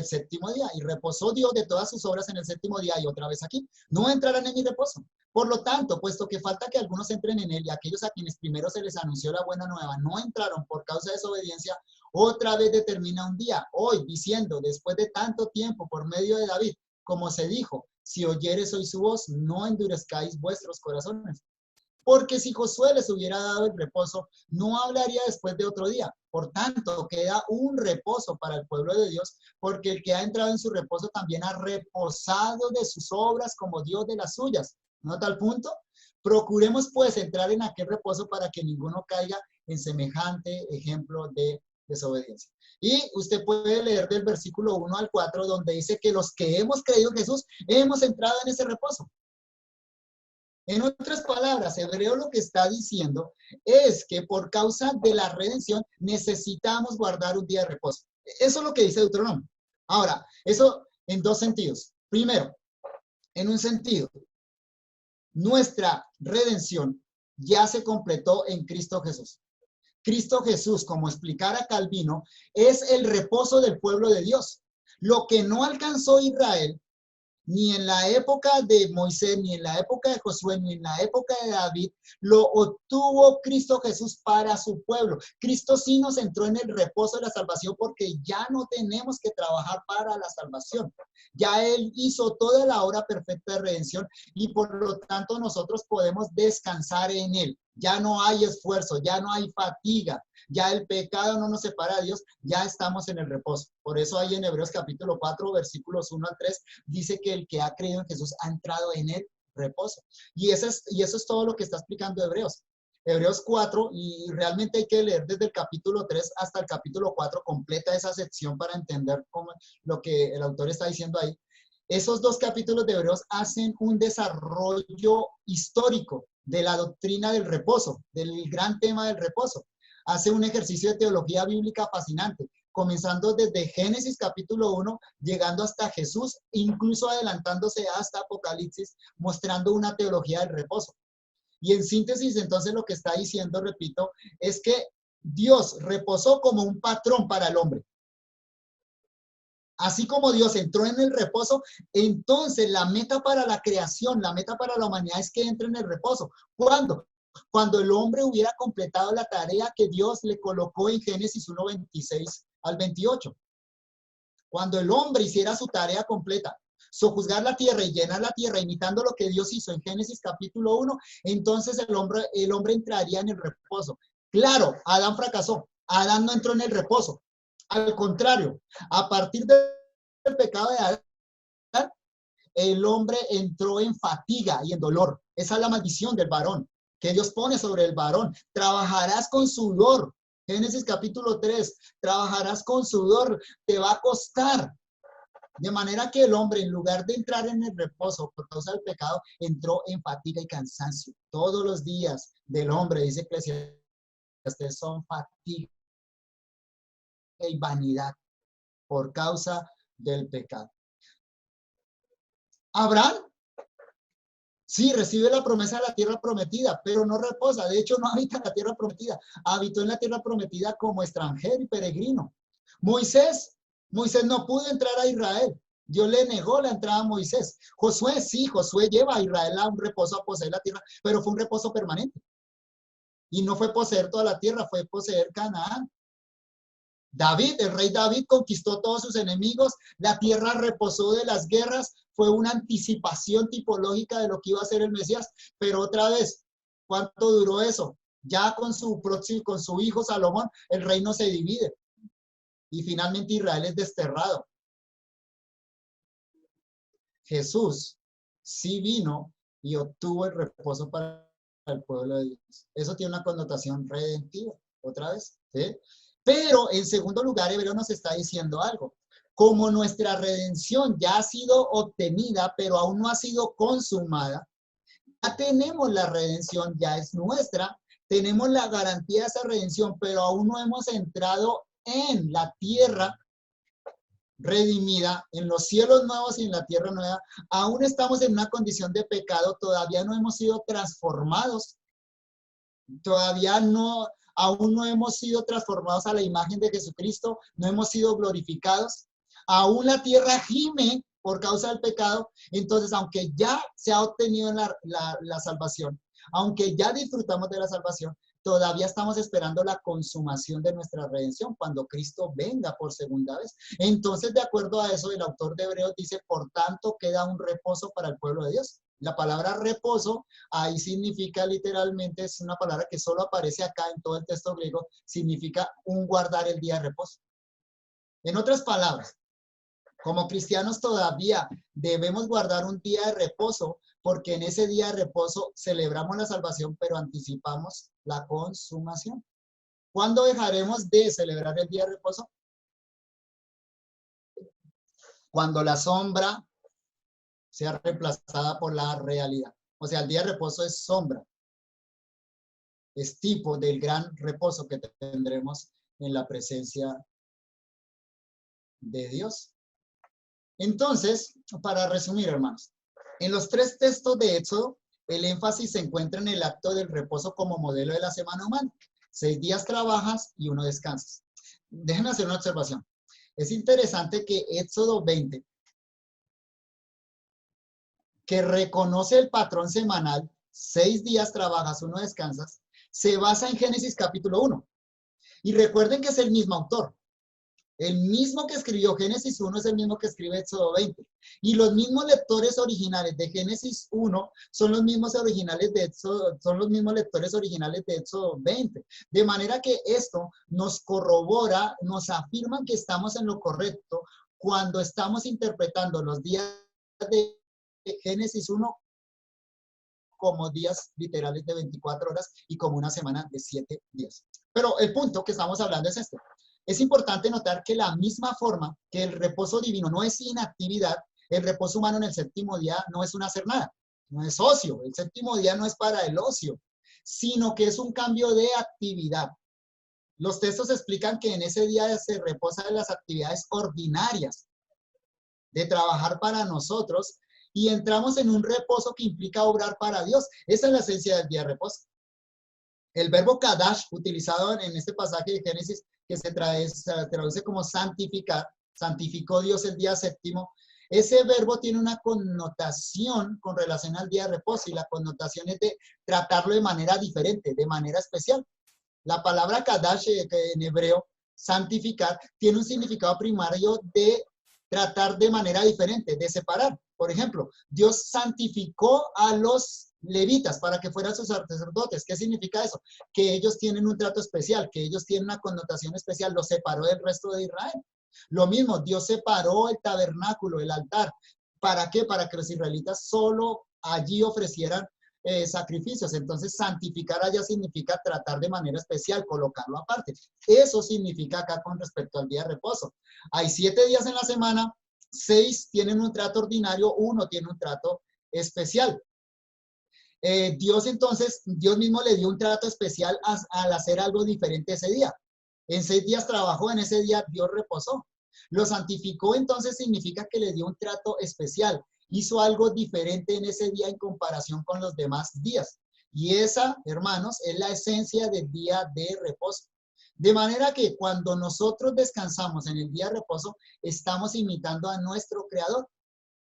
séptimo día, y reposó Dios de todas sus obras en el séptimo día, y otra vez aquí, no entrarán en mi reposo. Por lo tanto, puesto que falta que algunos entren en él, y aquellos a quienes primero se les anunció la buena nueva no entraron por causa de desobediencia, otra vez determina un día, hoy, diciendo, después de tanto tiempo, por medio de David, como se dijo, si oyeres hoy su voz, no endurezcáis vuestros corazones. Porque si Josué les hubiera dado el reposo, no hablaría después de otro día. Por tanto, queda un reposo para el pueblo de Dios, porque el que ha entrado en su reposo también ha reposado de sus obras como Dios de las suyas. ¿No tal punto? Procuremos pues entrar en aquel reposo para que ninguno caiga en semejante ejemplo de desobediencia. Y usted puede leer del versículo 1 al 4, donde dice que los que hemos creído en Jesús, hemos entrado en ese reposo. En otras palabras, Hebreo lo que está diciendo es que por causa de la redención necesitamos guardar un día de reposo. Eso es lo que dice Deuteronomio. Ahora, eso en dos sentidos. Primero, En un sentido, nuestra redención ya se completó en Cristo Jesús. Cristo Jesús, como explicara Calvino, es el reposo del pueblo de Dios. Lo que no alcanzó Israel, ni en la época de Moisés, ni en la época de Josué, ni en la época de David, lo obtuvo Cristo Jesús para su pueblo. Cristo sí nos entró en el reposo de la salvación porque ya no tenemos que trabajar para la salvación. Ya Él hizo toda la obra perfecta de redención y por lo tanto nosotros podemos descansar en Él. Ya no hay esfuerzo, ya no hay fatiga, ya el pecado no nos separa de Dios, ya estamos en el reposo. Por eso ahí en Hebreos capítulo 4, versículos 1 al 3, dice que el que ha creído en Jesús ha entrado en el reposo. Y eso es todo lo que está explicando Hebreos. Hebreos 4, y realmente hay que leer desde el capítulo 3 hasta el capítulo 4, completa esa sección para entender lo que el autor está diciendo ahí. Esos dos capítulos de Hebreos hacen un desarrollo histórico de la doctrina del reposo, del gran tema del reposo. Hace un ejercicio de teología bíblica fascinante, comenzando desde Génesis capítulo 1, llegando hasta Jesús, incluso adelantándose hasta Apocalipsis, mostrando una teología del reposo. Y en síntesis, entonces, lo que está diciendo, repito, es que Dios reposó como un patrón para el hombre. Así como Dios entró en el reposo, entonces la meta para la creación, la meta para la humanidad es que entre en el reposo. ¿Cuándo? Cuando el hombre hubiera completado la tarea que Dios le colocó en Génesis 1, 26 al 28. Cuando el hombre hiciera su tarea completa, sojuzgar la tierra y llenar la tierra, imitando lo que Dios hizo en Génesis capítulo 1, entonces el hombre entraría en el reposo. Claro, Adán fracasó. Adán no entró en el reposo. Al contrario, a partir del pecado de Adán, el hombre entró en fatiga y en dolor. Esa es la maldición del varón que Dios pone sobre el varón. Trabajarás con sudor. Génesis capítulo 3, trabajarás con sudor, te va a costar. De manera que el hombre, en lugar de entrar en el reposo por causa del pecado, entró en fatiga y cansancio. Todos los días del hombre, dice Eclesiastés, son fatiga y vanidad por causa del pecado. Abraham, sí, recibe la promesa de la tierra prometida, pero no reposa. De hecho, no habita en la tierra prometida. Habitó en la tierra prometida como extranjero y peregrino. Moisés no pudo entrar a Israel. Dios le negó la entrada a Moisés. Josué, sí, Josué lleva a Israel a un reposo, a poseer la tierra, pero fue un reposo permanente. Y no fue poseer toda la tierra, fue poseer Canaán. David, el rey David conquistó todos sus enemigos, la tierra reposó de las guerras, fue una anticipación tipológica de lo que iba a ser el Mesías, pero otra vez, ¿cuánto duró eso? Ya con su hijo Salomón, el reino se divide y finalmente Israel es desterrado. Jesús sí vino y obtuvo el reposo para el pueblo de Dios. Eso tiene una connotación redentiva, otra vez, ¿sí? Pero en segundo lugar, Hebreo nos está diciendo algo. Como nuestra redención ya ha sido obtenida, pero aún no ha sido consumada, ya tenemos la redención, ya es nuestra, tenemos la garantía de esa redención, pero aún no hemos entrado en la tierra redimida, en los cielos nuevos y en la tierra nueva. Aún estamos en una condición de pecado, todavía no hemos sido transformados, todavía no, aún no hemos sido transformados a la imagen de Jesucristo, no hemos sido glorificados, aún la tierra gime por causa del pecado. Entonces, aunque ya se ha obtenido la salvación, aunque ya disfrutamos de la salvación, todavía estamos esperando la consumación de nuestra redención cuando Cristo venga por segunda vez. Entonces, de acuerdo a eso, el autor de Hebreos dice, por tanto, queda un reposo para el pueblo de Dios. La palabra reposo ahí significa literalmente, es una palabra que solo aparece acá en todo el texto griego, significa un guardar el día de reposo. En otras palabras, como cristianos todavía debemos guardar un día de reposo porque en ese día de reposo celebramos la salvación, pero anticipamos la consumación. ¿Cuándo dejaremos de celebrar el día de reposo? Cuando la sombra sea reemplazada por la realidad. O sea, el día de reposo es sombra. Es tipo del gran reposo que tendremos en la presencia de Dios. Entonces, para resumir, hermanos, En los tres textos de Éxodo, el énfasis se encuentra en el acto del reposo como modelo de la semana humana. 6 días trabajas y 1 descansas. Déjenme hacer una observación. Es interesante que Éxodo 20, que reconoce el patrón semanal, 6 días trabajas, 1 descansas, se basa en Génesis capítulo 1. Y recuerden que es el mismo autor. El mismo que escribió Génesis 1 es el mismo que escribe Éxodo 20. Y los mismos lectores originales de Génesis 1 son los mismos originales de Éxodo, son los mismos lectores originales de Éxodo 20. De manera que esto nos corrobora, nos afirma que estamos en lo correcto cuando estamos interpretando los días de Génesis 1 como días literales de 24 horas y como una semana de 7 días. Pero el punto que estamos hablando es este. Es importante notar que la misma forma que el reposo divino no es inactividad, el reposo humano en el séptimo día no es un hacer nada, no es ocio. El séptimo día no es para el ocio, sino que es un cambio de actividad. Los textos explican que en ese día se reposa de las actividades ordinarias de trabajar para nosotros y entramos en un reposo que implica obrar para Dios. Esa es la esencia del día de reposo. El verbo kadash, utilizado en este pasaje de Génesis, que se traduce como santificar, santificó Dios el día séptimo, ese verbo tiene una connotación con relación al día de reposo y la connotación es de tratarlo de manera diferente, de manera especial. La palabra kadash en hebreo, santificar, tiene un significado primario de tratar de manera diferente, de separar. Por ejemplo, Dios santificó a los levitas para que fueran sus sacerdotes. ¿Qué significa eso? Que ellos tienen un trato especial, que ellos tienen una connotación especial, los separó del resto de Israel. Lo mismo, Dios separó el tabernáculo, el altar. ¿Para qué? Para que los israelitas solo allí ofrecieran sacrificios. Entonces, santificar allá significa tratar de manera especial, colocarlo aparte. Eso significa acá con respecto al día de reposo. Hay 7 días en la semana, 6 tienen un trato ordinario, 1 tiene un trato especial. Dios entonces, Dios mismo le dio un trato especial al hacer algo diferente ese día. En 6 días trabajó, en ese día Dios reposó. Lo santificó entonces significa que le dio un trato especial. Hizo algo diferente en ese día en comparación con los demás días. Y esa, hermanos, es la esencia del día de reposo. De manera que cuando nosotros descansamos en el día de reposo, estamos imitando a nuestro Creador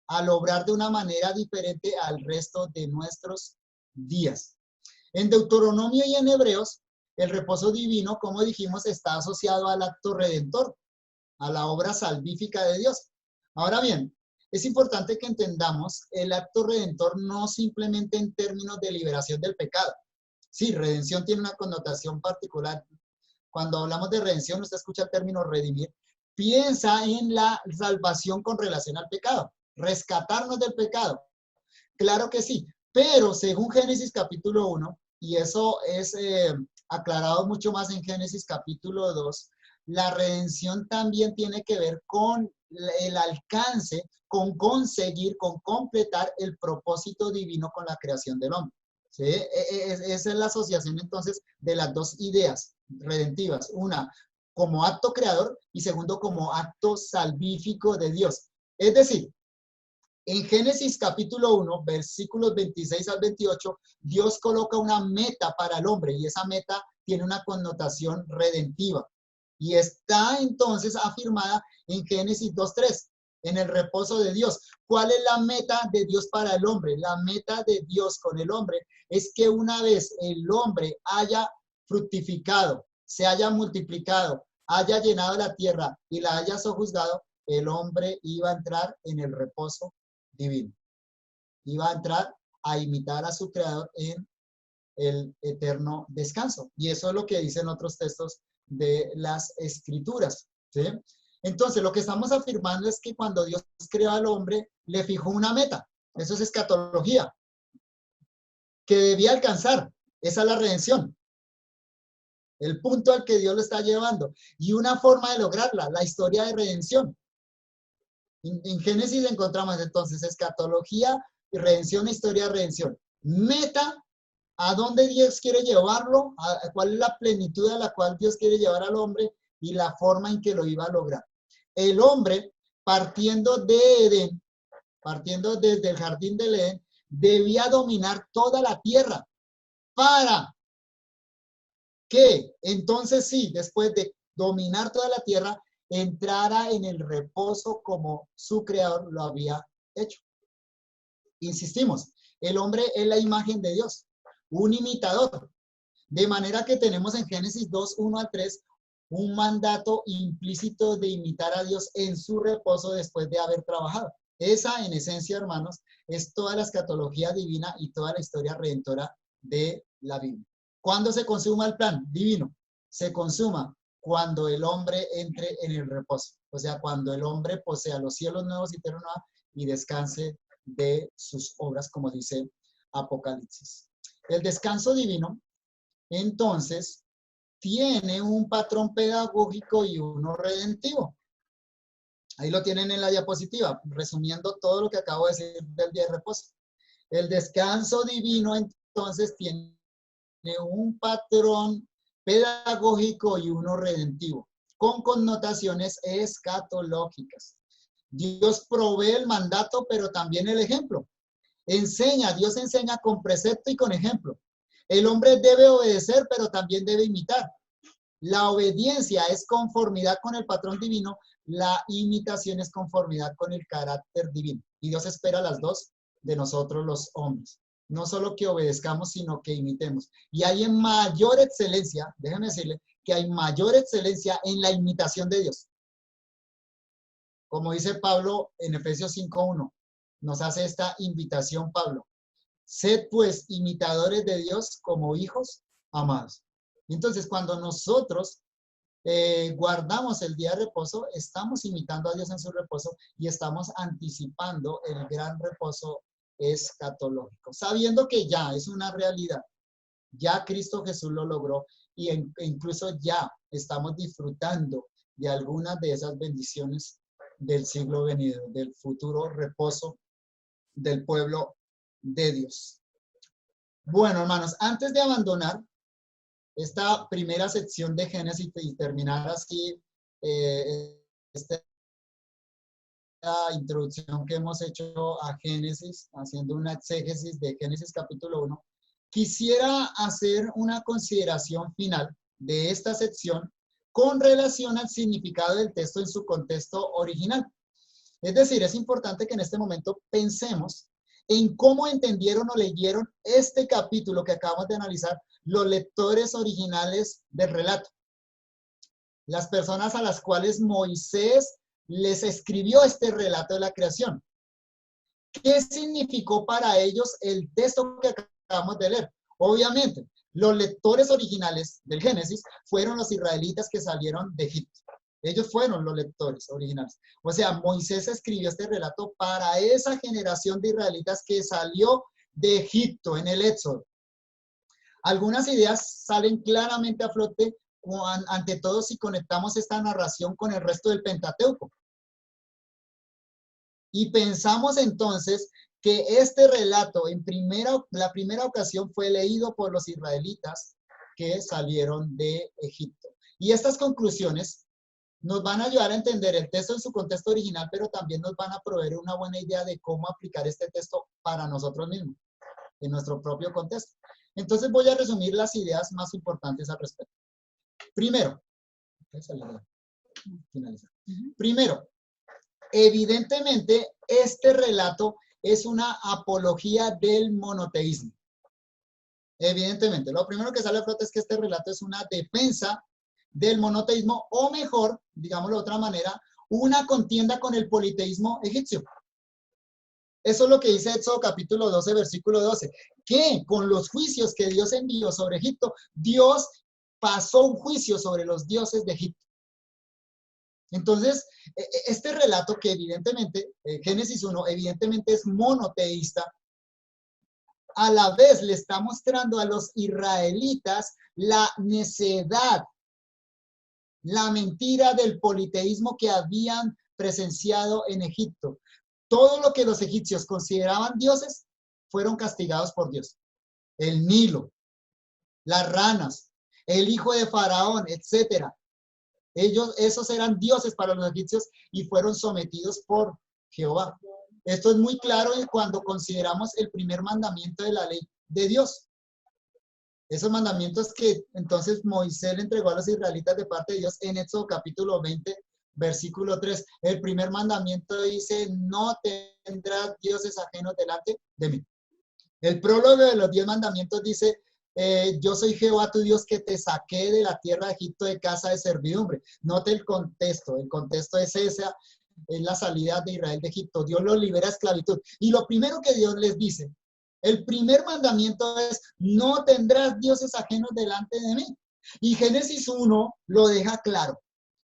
al obrar de una manera diferente al resto de nuestros días. En Deuteronomio y en Hebreos, el reposo divino, como dijimos, está asociado al acto redentor, a la obra salvífica de Dios. Ahora bien, es importante que entendamos el acto redentor no simplemente en términos de liberación del pecado. Sí, redención tiene una connotación particular. Cuando hablamos de redención, usted escucha el término redimir, piensa en la salvación con relación al pecado, rescatarnos del pecado. Claro que sí, pero según Génesis capítulo 1, y eso es aclarado mucho más en Génesis capítulo 2, la redención también tiene que ver con el alcance, con conseguir, con completar el propósito divino con la creación del hombre. ¿Sí? Esa es la asociación entonces de las dos ideas redentivas. Una, como acto creador y segundo, como acto salvífico de Dios. Es decir, en Génesis capítulo 1, versículos 26 al 28, Dios coloca una meta para el hombre y esa meta tiene una connotación redentiva. Y está entonces afirmada en Génesis 2:3, en el reposo de Dios. ¿Cuál es la meta de Dios para el hombre? La meta de Dios con el hombre es que una vez el hombre haya fructificado, se haya multiplicado, haya llenado la tierra y la haya sojuzgado, el hombre iba a entrar en el reposo divino. Iba a entrar a imitar a su creador en el eterno descanso. Y eso es lo que dicen otros textos de las escrituras. ¿Sí? Entonces, lo que estamos afirmando es que cuando Dios creó al hombre, le fijó una meta. Eso es escatología. Que debía alcanzar. Esa es la redención. El punto al que Dios lo está llevando. Y una forma de lograrla, la historia de redención. En Génesis encontramos entonces escatología, redención, historia de redención. Meta, ¿a dónde Dios quiere llevarlo? ¿Cuál es la plenitud a la cual Dios quiere llevar al hombre? Y la forma en que lo iba a lograr. El hombre, partiendo de Edén, partiendo desde el jardín del Edén, debía dominar toda la tierra para que entonces sí, después de dominar toda la tierra, entrara en el reposo como su creador lo había hecho. Insistimos, el hombre es la imagen de Dios, un imitador. De manera que tenemos en Génesis 2, 1 al 3, un mandato implícito de imitar a Dios en su reposo después de haber trabajado. Esa, en esencia, hermanos, es toda la escatología divina y toda la historia redentora de la Biblia. ¿Cuándo se consuma el plan divino? Se consuma cuando el hombre entre en el reposo. O sea, cuando el hombre posea los cielos nuevos y tierra nueva y descanse de sus obras, como dice Apocalipsis. El descanso divino, entonces, tiene un patrón pedagógico y uno redentivo. Ahí lo tienen en la diapositiva, resumiendo todo lo que acabo de decir del día de reposo. El descanso divino, entonces, tiene un patrón pedagógico y uno redentivo, con connotaciones escatológicas. Dios provee el mandato, pero también el ejemplo. Dios enseña con precepto y con ejemplo. El hombre debe obedecer, pero también debe imitar. La obediencia es conformidad con el patrón divino, la imitación es conformidad con el carácter divino. Y Dios espera las dos de nosotros los hombres. No solo que obedezcamos, sino que imitemos. Y hay en mayor excelencia, déjeme decirle, que hay mayor excelencia en la imitación de Dios. Como dice Pablo en Efesios 5:1, nos hace esta invitación Pablo. Sed pues imitadores de Dios como hijos amados. Entonces, cuando nosotros guardamos el día de reposo, estamos imitando a Dios en su reposo y estamos anticipando el gran reposo escatológico, sabiendo que ya es una realidad. Ya Cristo Jesús lo logró e incluso ya estamos disfrutando de algunas de esas bendiciones del siglo venidero, del futuro reposo del pueblo de Dios. Bueno, hermanos, antes de abandonar esta primera sección de Génesis y terminar así esta introducción que hemos hecho a Génesis, haciendo una exégesis de Génesis capítulo 1, quisiera hacer una consideración final de esta sección con relación al significado del texto en su contexto original. Es decir, es importante que en este momento pensemos en cómo entendieron o leyeron este capítulo que acabamos de analizar los lectores originales del relato. Las personas a las cuales Moisés les escribió este relato de la creación. ¿Qué significó para ellos el texto que acabamos de leer? Obviamente, los lectores originales del Génesis fueron los israelitas que salieron de Egipto. Ellos fueron los lectores originales. O sea, Moisés escribió este relato para esa generación de israelitas que salió de Egipto en el Éxodo. Algunas ideas salen claramente a flote, ante todo si conectamos esta narración con el resto del Pentateuco. Y pensamos entonces que este relato la primera ocasión fue leído por los israelitas que salieron de Egipto. Y estas conclusiones nos van a ayudar a entender el texto en su contexto original, pero también nos van a proveer una buena idea de cómo aplicar este texto para nosotros mismos, en nuestro propio contexto. Entonces voy a resumir las ideas más importantes al respecto. Primero, evidentemente, este relato es una apología del monoteísmo. Evidentemente, lo primero que sale a flote es que este relato es una defensa del monoteísmo, o mejor, digámoslo de otra manera, una contienda con el politeísmo egipcio. Eso es lo que dice Éxodo capítulo 12, versículo 12, que con los juicios que Dios envió sobre Egipto, Dios pasó un juicio sobre los dioses de Egipto. Entonces, este relato que evidentemente, Génesis 1, evidentemente es monoteísta, a la vez le está mostrando a los israelitas la necedad, la mentira del politeísmo que habían presenciado en Egipto. Todo lo que los egipcios consideraban dioses fueron castigados por Dios. El Nilo, las ranas, el hijo de Faraón, etc. Esos eran dioses para los egipcios y fueron sometidos por Jehová. Esto es muy claro cuando consideramos el primer mandamiento de la ley de Dios. Esos mandamientos que entonces Moisés le entregó a los israelitas de parte de Dios en Éxodo capítulo 20, versículo 3. El primer mandamiento dice, no tendrás dioses ajenos delante de mí. El prólogo de los 10 mandamientos dice, yo soy Jehová tu Dios que te saqué de la tierra de Egipto de casa de servidumbre. Note el contexto es esa, es la salida de Israel de Egipto. Dios los libera de esclavitud. Y lo primero que Dios les dice, el primer mandamiento es, no tendrás dioses ajenos delante de mí. Y Génesis 1 lo deja claro.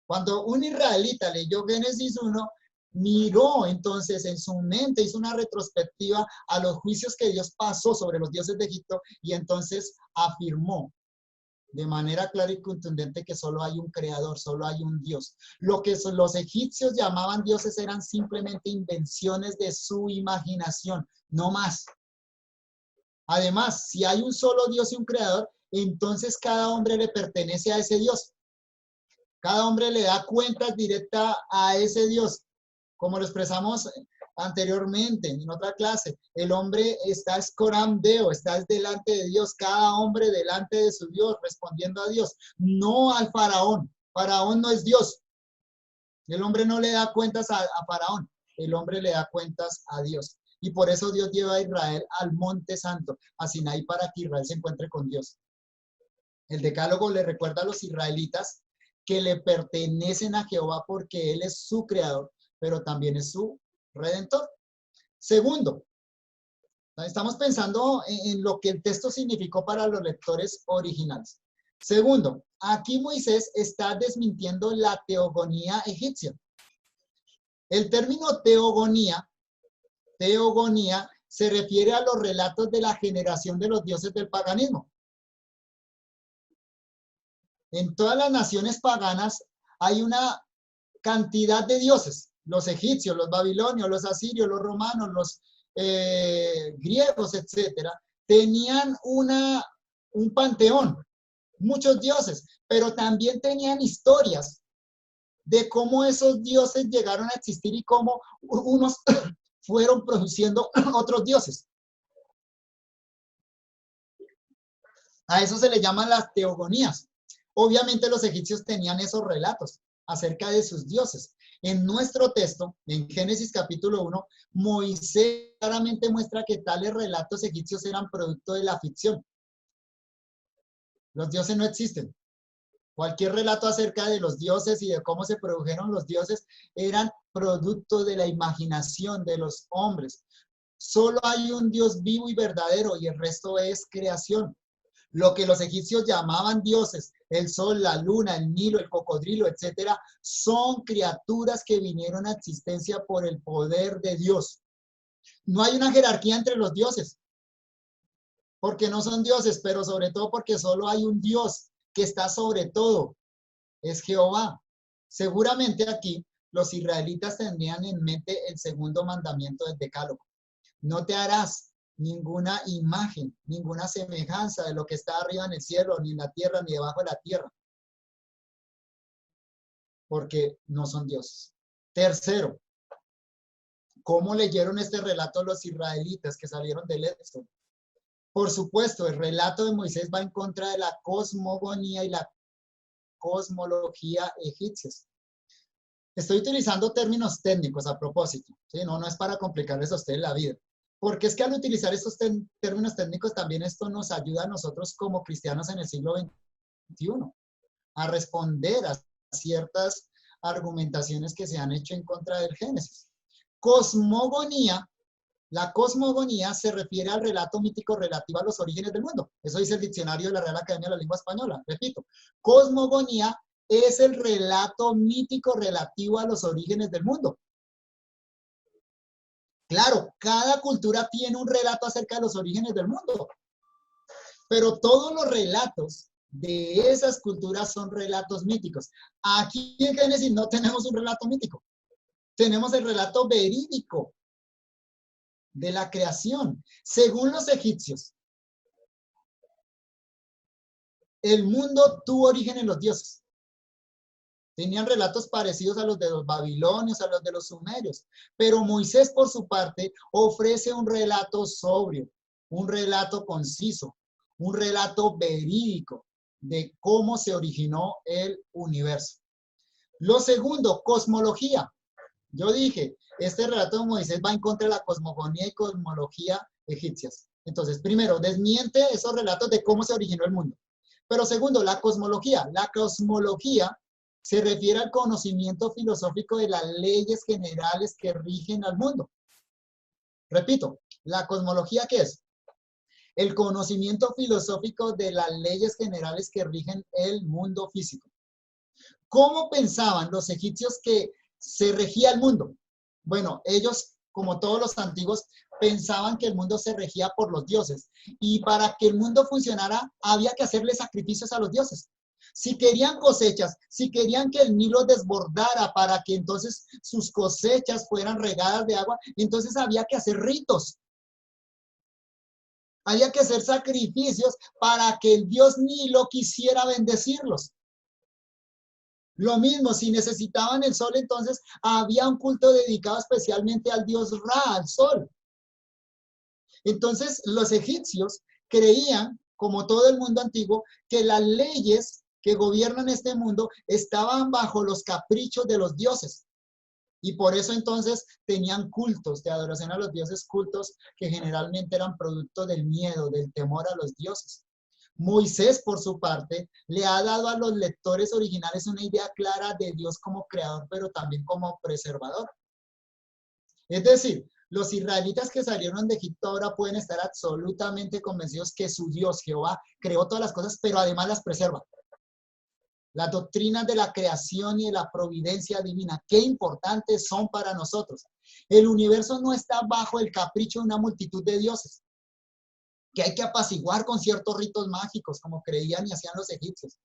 Cuando un israelita leyó Génesis 1, miró entonces en su mente, hizo una retrospectiva a los juicios que Dios pasó sobre los dioses de Egipto y entonces afirmó de manera clara y contundente que solo hay un creador, solo hay un Dios. Lo que los egipcios llamaban dioses eran simplemente invenciones de su imaginación, no más. Además, si hay un solo Dios y un creador, entonces cada hombre le pertenece a ese Dios. Cada hombre le da cuentas directas a ese Dios. Como lo expresamos anteriormente en otra clase, el hombre está escoram deo, está delante de Dios, cada hombre delante de su Dios, respondiendo a Dios, no al faraón. Faraón no es Dios. El hombre no le da cuentas a faraón, el hombre le da cuentas a Dios. Y por eso Dios lleva a Israel al Monte Santo, a Sinaí, para que Israel se encuentre con Dios. El decálogo le recuerda a los israelitas que le pertenecen a Jehová porque Él es su creador, pero también es su redentor. Segundo, estamos pensando en lo que el texto significó para los lectores originales. Segundo, aquí Moisés está desmintiendo la teogonía egipcia. El término teogonía se refiere a los relatos de la generación de los dioses del paganismo. En todas las naciones paganas hay una cantidad de dioses. Los egipcios, los babilonios, los asirios, los romanos, los griegos, etcétera, tenían un panteón, muchos dioses, pero también tenían historias de cómo esos dioses llegaron a existir y cómo unos fueron produciendo otros dioses. A eso se le llaman las teogonías. Obviamente los egipcios tenían esos relatos acerca de sus dioses. En nuestro texto, en Génesis capítulo 1, Moisés claramente muestra que tales relatos egipcios eran producto de la ficción. Los dioses no existen. Cualquier relato acerca de los dioses y de cómo se produjeron los dioses eran producto de la imaginación de los hombres. Solo hay un Dios vivo y verdadero y el resto es creación. Lo que los egipcios llamaban dioses, el sol, la luna, el Nilo, el cocodrilo, etcétera, son criaturas que vinieron a existencia por el poder de Dios. No hay una jerarquía entre los dioses, porque no son dioses, pero sobre todo porque solo hay un Dios que está sobre todo, es Jehová. Seguramente aquí los israelitas tendrían en mente el segundo mandamiento del Decálogo. No te harás ninguna imagen, ninguna semejanza de lo que está arriba en el cielo, ni en la tierra, ni debajo de la tierra. Porque no son dioses. Tercero, ¿cómo leyeron este relato los israelitas que salieron del Éxodo? Por supuesto, el relato de Moisés va en contra de la cosmogonía y la cosmología egipcias. Estoy utilizando términos técnicos a propósito, ¿sí? No es para complicarles a ustedes la vida. Porque es que al utilizar estos términos técnicos también esto nos ayuda a nosotros como cristianos en el siglo XXI a responder a ciertas argumentaciones que se han hecho en contra del Génesis. Cosmogonía, la cosmogonía se refiere al relato mítico relativo a los orígenes del mundo. Eso dice el diccionario de la Real Academia de la Lengua Española. Repito, cosmogonía es el relato mítico relativo a los orígenes del mundo. Claro, cada cultura tiene un relato acerca de los orígenes del mundo, pero todos los relatos de esas culturas son relatos míticos. Aquí en Génesis no tenemos un relato mítico, tenemos el relato verídico de la creación. Según los egipcios, el mundo tuvo origen en los dioses. Tenían relatos parecidos a los de los babilonios, a los de los sumerios. Pero Moisés, por su parte, ofrece un relato sobrio, un relato conciso, un relato verídico de cómo se originó el universo. Lo segundo, cosmología. Yo dije, este relato de Moisés va en contra de la cosmogonía y cosmología egipcias. Entonces, primero, desmiente esos relatos de cómo se originó el mundo. Pero segundo, la cosmología. La cosmología se refiere al conocimiento filosófico de las leyes generales que rigen al mundo. Repito, ¿la cosmología qué es? El conocimiento filosófico de las leyes generales que rigen el mundo físico. ¿Cómo pensaban los egipcios que se regía el mundo? Bueno, ellos, como todos los antiguos, pensaban que el mundo se regía por los dioses. Y para que el mundo funcionara, había que hacerle sacrificios a los dioses. Si querían cosechas, si querían que el Nilo desbordara para que entonces sus cosechas fueran regadas de agua, entonces había que hacer ritos. Había que hacer sacrificios para que el dios Nilo quisiera bendecirlos. Lo mismo, si necesitaban el sol, entonces había un culto dedicado especialmente al dios Ra, al sol. Entonces, los egipcios creían, como todo el mundo antiguo, que las leyes que gobiernan este mundo estaban bajo los caprichos de los dioses. Y por eso entonces tenían cultos de adoración a los dioses, cultos que generalmente eran producto del miedo, del temor a los dioses. Moisés, por su parte, le ha dado a los lectores originales una idea clara de Dios como creador, pero también como preservador. Es decir, los israelitas que salieron de Egipto ahora pueden estar absolutamente convencidos que su Dios, Jehová, creó todas las cosas, pero además las preserva. Las doctrinas de la creación y de la providencia divina, qué importantes son para nosotros. El universo no está bajo el capricho de una multitud de dioses, que hay que apaciguar con ciertos ritos mágicos, como creían y hacían los egipcios.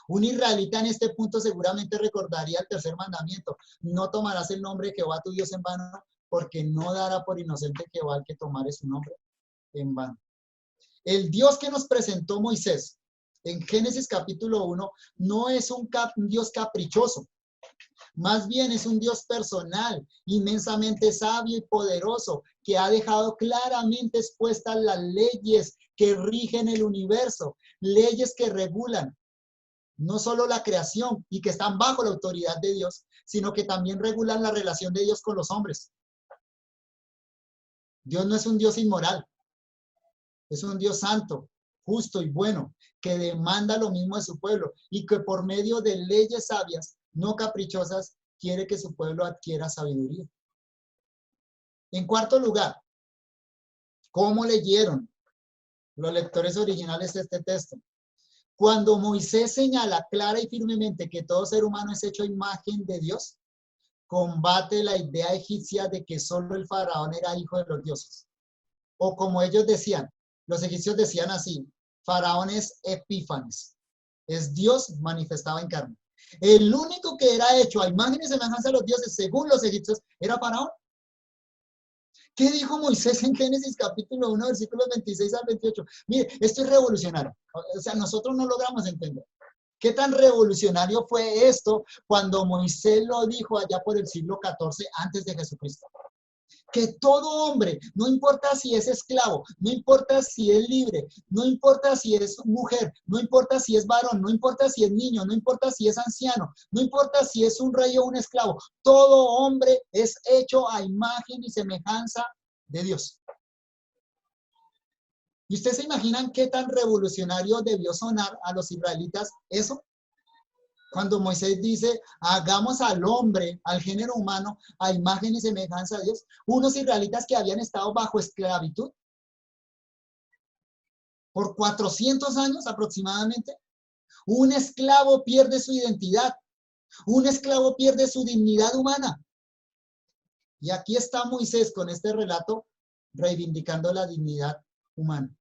Un israelita en este punto seguramente recordaría el tercer mandamiento: no tomarás el nombre de Jehová tu Dios en vano, porque no dará por inocente Jehová el que tomare su nombre en vano. El Dios que nos presentó Moisés en Génesis capítulo 1 no es un Dios caprichoso, más bien es un Dios personal, inmensamente sabio y poderoso, que ha dejado claramente expuestas las leyes que rigen el universo, leyes que regulan no solo la creación y que están bajo la autoridad de Dios, sino que también regulan la relación de Dios con los hombres. Dios no es un Dios inmoral, es un Dios santo, justo y bueno, que demanda lo mismo de su pueblo y que por medio de leyes sabias, no caprichosas, quiere que su pueblo adquiera sabiduría. En cuarto lugar, ¿cómo leyeron los lectores originales de este texto? Cuando Moisés señala clara y firmemente que todo ser humano es hecho a imagen de Dios, combate la idea egipcia de que solo el faraón era hijo de los dioses. O como ellos decían, los egipcios decían así: faraón es Epífanes, es Dios manifestado en carne. El único que era hecho a imagen y semejanza de los dioses, según los egipcios, era faraón. ¿Qué dijo Moisés en Génesis capítulo 1, versículos 26 al 28? Mire, esto es revolucionario. O sea, nosotros no logramos entender. ¿Qué tan revolucionario fue esto cuando Moisés lo dijo allá por el siglo XIV antes de Jesucristo? Que todo hombre, no importa si es esclavo, no importa si es libre, no importa si es mujer, no importa si es varón, no importa si es niño, no importa si es anciano, no importa si es un rey o un esclavo, todo hombre es hecho a imagen y semejanza de Dios. ¿Y ustedes se imaginan qué tan revolucionario debió sonar a los israelitas eso? Cuando Moisés dice, hagamos al hombre, al género humano, a imagen y semejanza de Dios, unos israelitas que habían estado bajo esclavitud por 400 años aproximadamente. Un esclavo pierde su identidad, un esclavo pierde su dignidad humana. Y aquí está Moisés con este relato reivindicando la dignidad humana.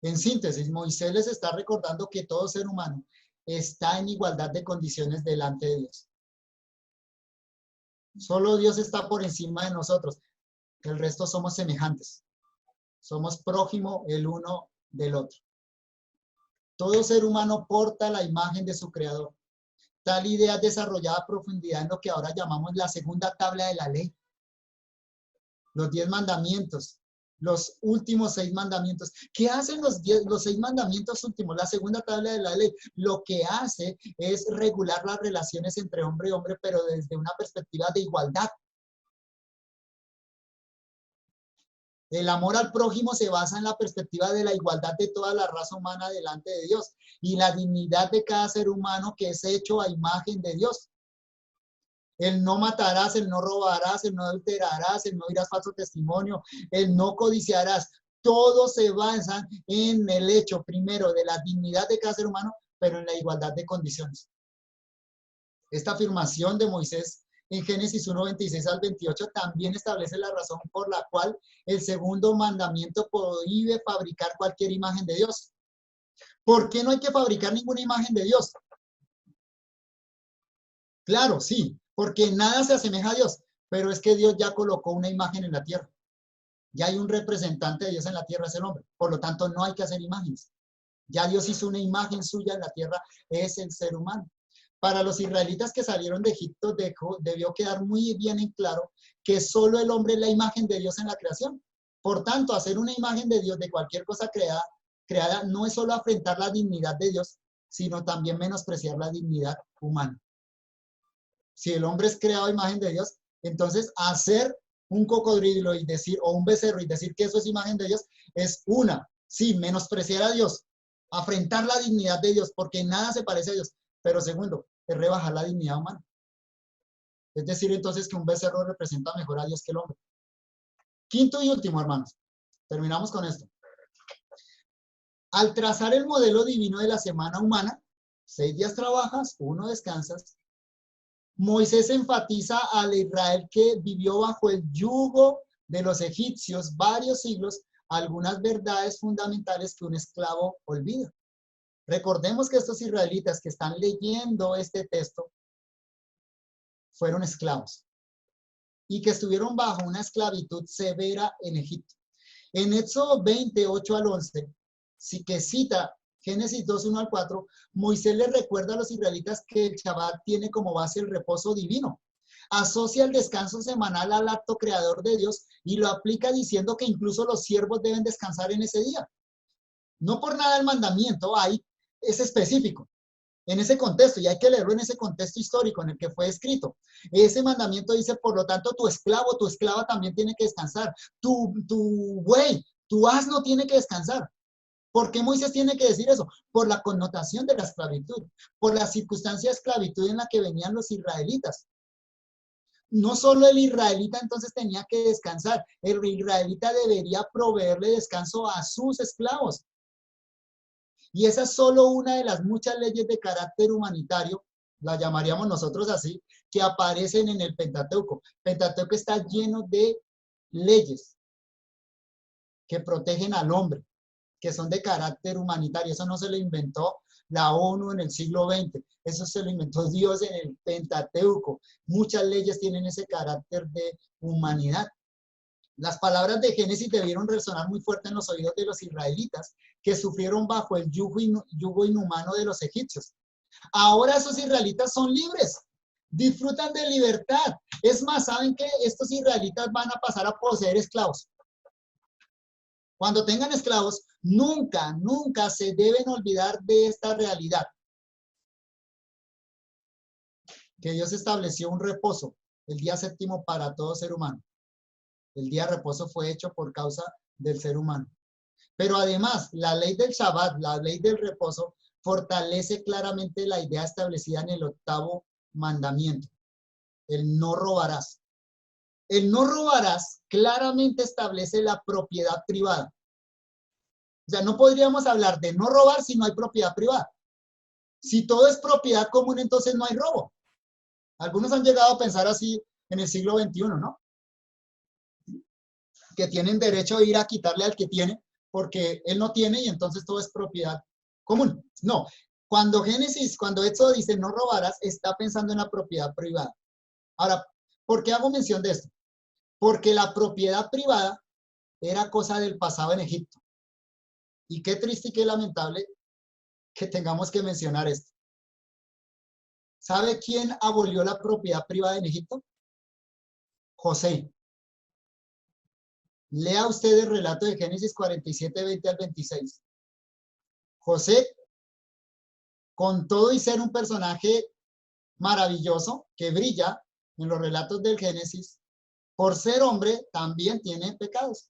En síntesis, Moisés les está recordando que todo ser humano está en igualdad de condiciones delante de Dios. Solo Dios está por encima de nosotros. El resto somos semejantes. Somos prójimo el uno del otro. Todo ser humano porta la imagen de su creador. Tal idea es desarrollada a profundidad en lo que ahora llamamos la segunda tabla de la ley. Los 10 mandamientos, los últimos 6 mandamientos. ¿Qué hacen los 6 mandamientos últimos? La segunda tabla de la ley. Lo que hace es regular las relaciones entre hombre y hombre, pero desde una perspectiva de igualdad. El amor al prójimo se basa en la perspectiva de la igualdad de toda la raza humana delante de Dios y la dignidad de cada ser humano que es hecho a imagen de Dios. El no matarás, el no robarás, el no adulterarás, el no dirás falso testimonio, el no codiciarás. Todos se basan en el hecho, primero, de la dignidad de cada ser humano, pero en la igualdad de condiciones. Esta afirmación de Moisés en Génesis 1:26 al 28 también establece la razón por la cual el segundo mandamiento prohíbe fabricar cualquier imagen de Dios. ¿Por qué no hay que fabricar ninguna imagen de Dios? Claro, sí, porque nada se asemeja a Dios, pero es que Dios ya colocó una imagen en la tierra. Ya hay un representante de Dios en la tierra, es el hombre. Por lo tanto, no hay que hacer imágenes. Ya Dios hizo una imagen suya en la tierra, es el ser humano. Para los israelitas que salieron de Egipto, debió quedar muy bien en claro que solo el hombre es la imagen de Dios en la creación. Por tanto, hacer una imagen de Dios de cualquier cosa creada no es solo afrentar la dignidad de Dios, sino también menospreciar la dignidad humana. Si el hombre es creado a imagen de Dios, entonces hacer un cocodrilo y decir, o un becerro y decir que eso es imagen de Dios, es sí, menospreciar a Dios, afrentar la dignidad de Dios, porque nada se parece a Dios. Pero segundo, es rebajar la dignidad humana. Es decir, entonces que un becerro representa mejor a Dios que el hombre. Quinto y último, hermanos. Terminamos con esto. Al trazar el modelo divino de la semana humana, 6 días trabajas, 1 descansas, Moisés enfatiza al Israel que vivió bajo el yugo de los egipcios varios siglos algunas verdades fundamentales que un esclavo olvida. Recordemos que estos israelitas que están leyendo este texto fueron esclavos y que estuvieron bajo una esclavitud severa en Egipto. En Éxodo 28 al 11, sí que cita Génesis 2, 1 al 4, Moisés les recuerda a los israelitas que el Shabbat tiene como base el reposo divino. Asocia el descanso semanal al acto creador de Dios y lo aplica diciendo que incluso los siervos deben descansar en ese día. No por nada el mandamiento ahí es específico en ese contexto, y hay que leerlo en ese contexto histórico en el que fue escrito. Ese mandamiento dice, por lo tanto, tu esclavo, tu esclava también tiene que descansar. Tu buey, tu asno tiene que descansar. ¿Por qué Moisés tiene que decir eso? Por la connotación de la esclavitud, por la circunstancia de esclavitud en la que venían los israelitas. No solo el israelita entonces tenía que descansar, el israelita debería proveerle descanso a sus esclavos. Y esa es solo una de las muchas leyes de carácter humanitario, la llamaríamos nosotros así, que aparecen en el Pentateuco. Pentateuco está lleno de leyes que protegen al hombre, que son de carácter humanitario. Eso no se lo inventó la ONU en el siglo XX, eso se lo inventó Dios en el Pentateuco. Muchas leyes tienen ese carácter de humanidad. Las palabras de Génesis debieron resonar muy fuerte en los oídos de los israelitas que sufrieron bajo el yugo inhumano de los egipcios. Ahora esos israelitas son libres, disfrutan de libertad. Es más, ¿saben qué? Estos israelitas van a pasar a poseer esclavos. Cuando tengan esclavos, nunca, nunca se deben olvidar de esta realidad. Que Dios estableció un reposo, el día séptimo para todo ser humano. El día de reposo fue hecho por causa del ser humano. Pero además, la ley del Shabbat, la ley del reposo, fortalece claramente la idea establecida en el 8º mandamiento. El no robarás. El no robarás claramente establece la propiedad privada. O sea, no podríamos hablar de no robar si no hay propiedad privada. Si todo es propiedad común, entonces no hay robo. Algunos han llegado a pensar así en el siglo XXI, ¿no? Que tienen derecho a ir a quitarle al que tiene porque él no tiene y entonces todo es propiedad común. No, cuando Éxodo dice no robarás, está pensando en la propiedad privada. Ahora, ¿por qué hago mención de esto? Porque la propiedad privada era cosa del pasado en Egipto. Y qué triste y qué lamentable que tengamos que mencionar esto. ¿Sabe quién abolió la propiedad privada en Egipto? José. Lea usted el relato de Génesis 47, 20 al 26. José, con todo y ser un personaje maravilloso que brilla en los relatos del Génesis, por ser hombre también tiene pecados.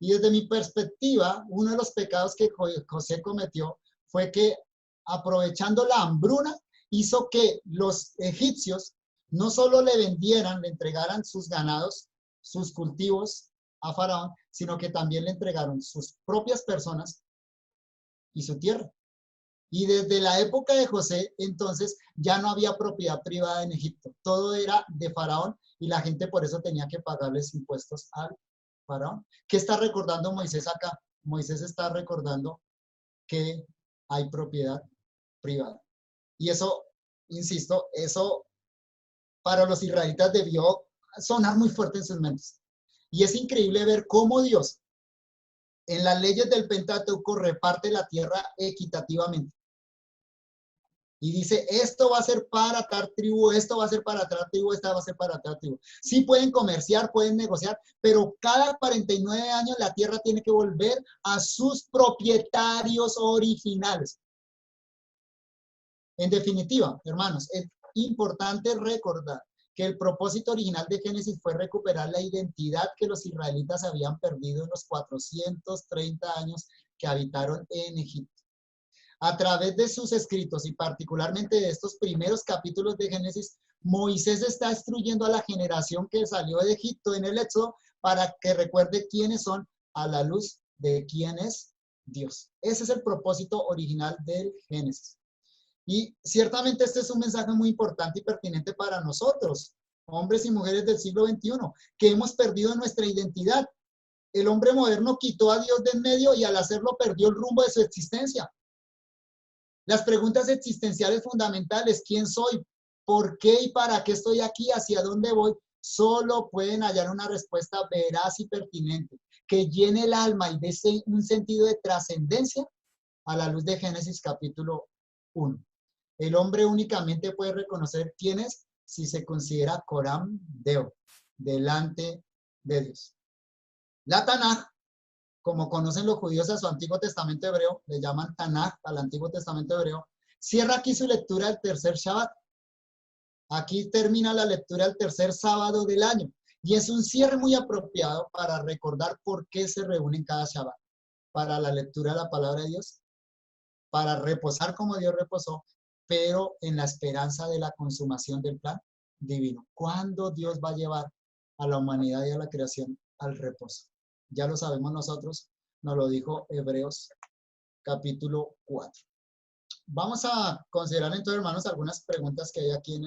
Y desde mi perspectiva, uno de los pecados que José cometió fue que, aprovechando la hambruna, hizo que los egipcios no solo le vendieran, le entregaran sus ganados, sus cultivos a Faraón, sino que también le entregaron sus propias personas y su tierra. Y desde la época de José, entonces, ya no había propiedad privada en Egipto. Todo era de Faraón y la gente por eso tenía que pagarles impuestos al Faraón. ¿Qué está recordando Moisés acá? Moisés está recordando que hay propiedad privada. Y eso, insisto, eso para los israelitas debió sonar muy fuerte en sus mentes. Y es increíble ver cómo Dios, en las leyes del Pentateuco, reparte la tierra equitativamente. Y dice, esto va a ser para tal tribu, esto va a ser para tal tribu, esta va a ser para tal tribu. Sí pueden comerciar, pueden negociar, pero cada 49 años la tierra tiene que volver a sus propietarios originales. En definitiva, hermanos, es importante recordar que el propósito original de Génesis fue recuperar la identidad que los israelitas habían perdido en los 430 años que habitaron en Egipto. A través de sus escritos y particularmente de estos primeros capítulos de Génesis, Moisés está instruyendo a la generación que salió de Egipto en el Éxodo para que recuerde quiénes son a la luz de quién es Dios. Ese es el propósito original del Génesis. Y ciertamente este es un mensaje muy importante y pertinente para nosotros, hombres y mujeres del siglo XXI, que hemos perdido nuestra identidad. El hombre moderno quitó a Dios de en medio y al hacerlo perdió el rumbo de su existencia. Las preguntas existenciales fundamentales, ¿quién soy? ¿Por qué y para qué estoy aquí? ¿Hacia dónde voy? Solo pueden hallar una respuesta veraz y pertinente, que llene el alma y dé un sentido de trascendencia a la luz de Génesis capítulo 1. El hombre únicamente puede reconocer quién es si se considera Coram Deo, delante de Dios. La Tanaj, como conocen los judíos a su Antiguo Testamento hebreo, le llaman Tanaj al Antiguo Testamento hebreo, cierra aquí su lectura del tercer Shabbat. Aquí termina la lectura del tercer sábado del año. Y es un cierre muy apropiado para recordar por qué se reúnen cada Shabbat. Para la lectura de la palabra de Dios, para reposar como Dios reposó, pero en la esperanza de la consumación del plan divino. ¿Cuándo Dios va a llevar a la humanidad y a la creación al reposo? Ya lo sabemos nosotros, nos lo dijo Hebreos capítulo 4. Vamos a considerar entonces, hermanos, algunas preguntas que hay aquí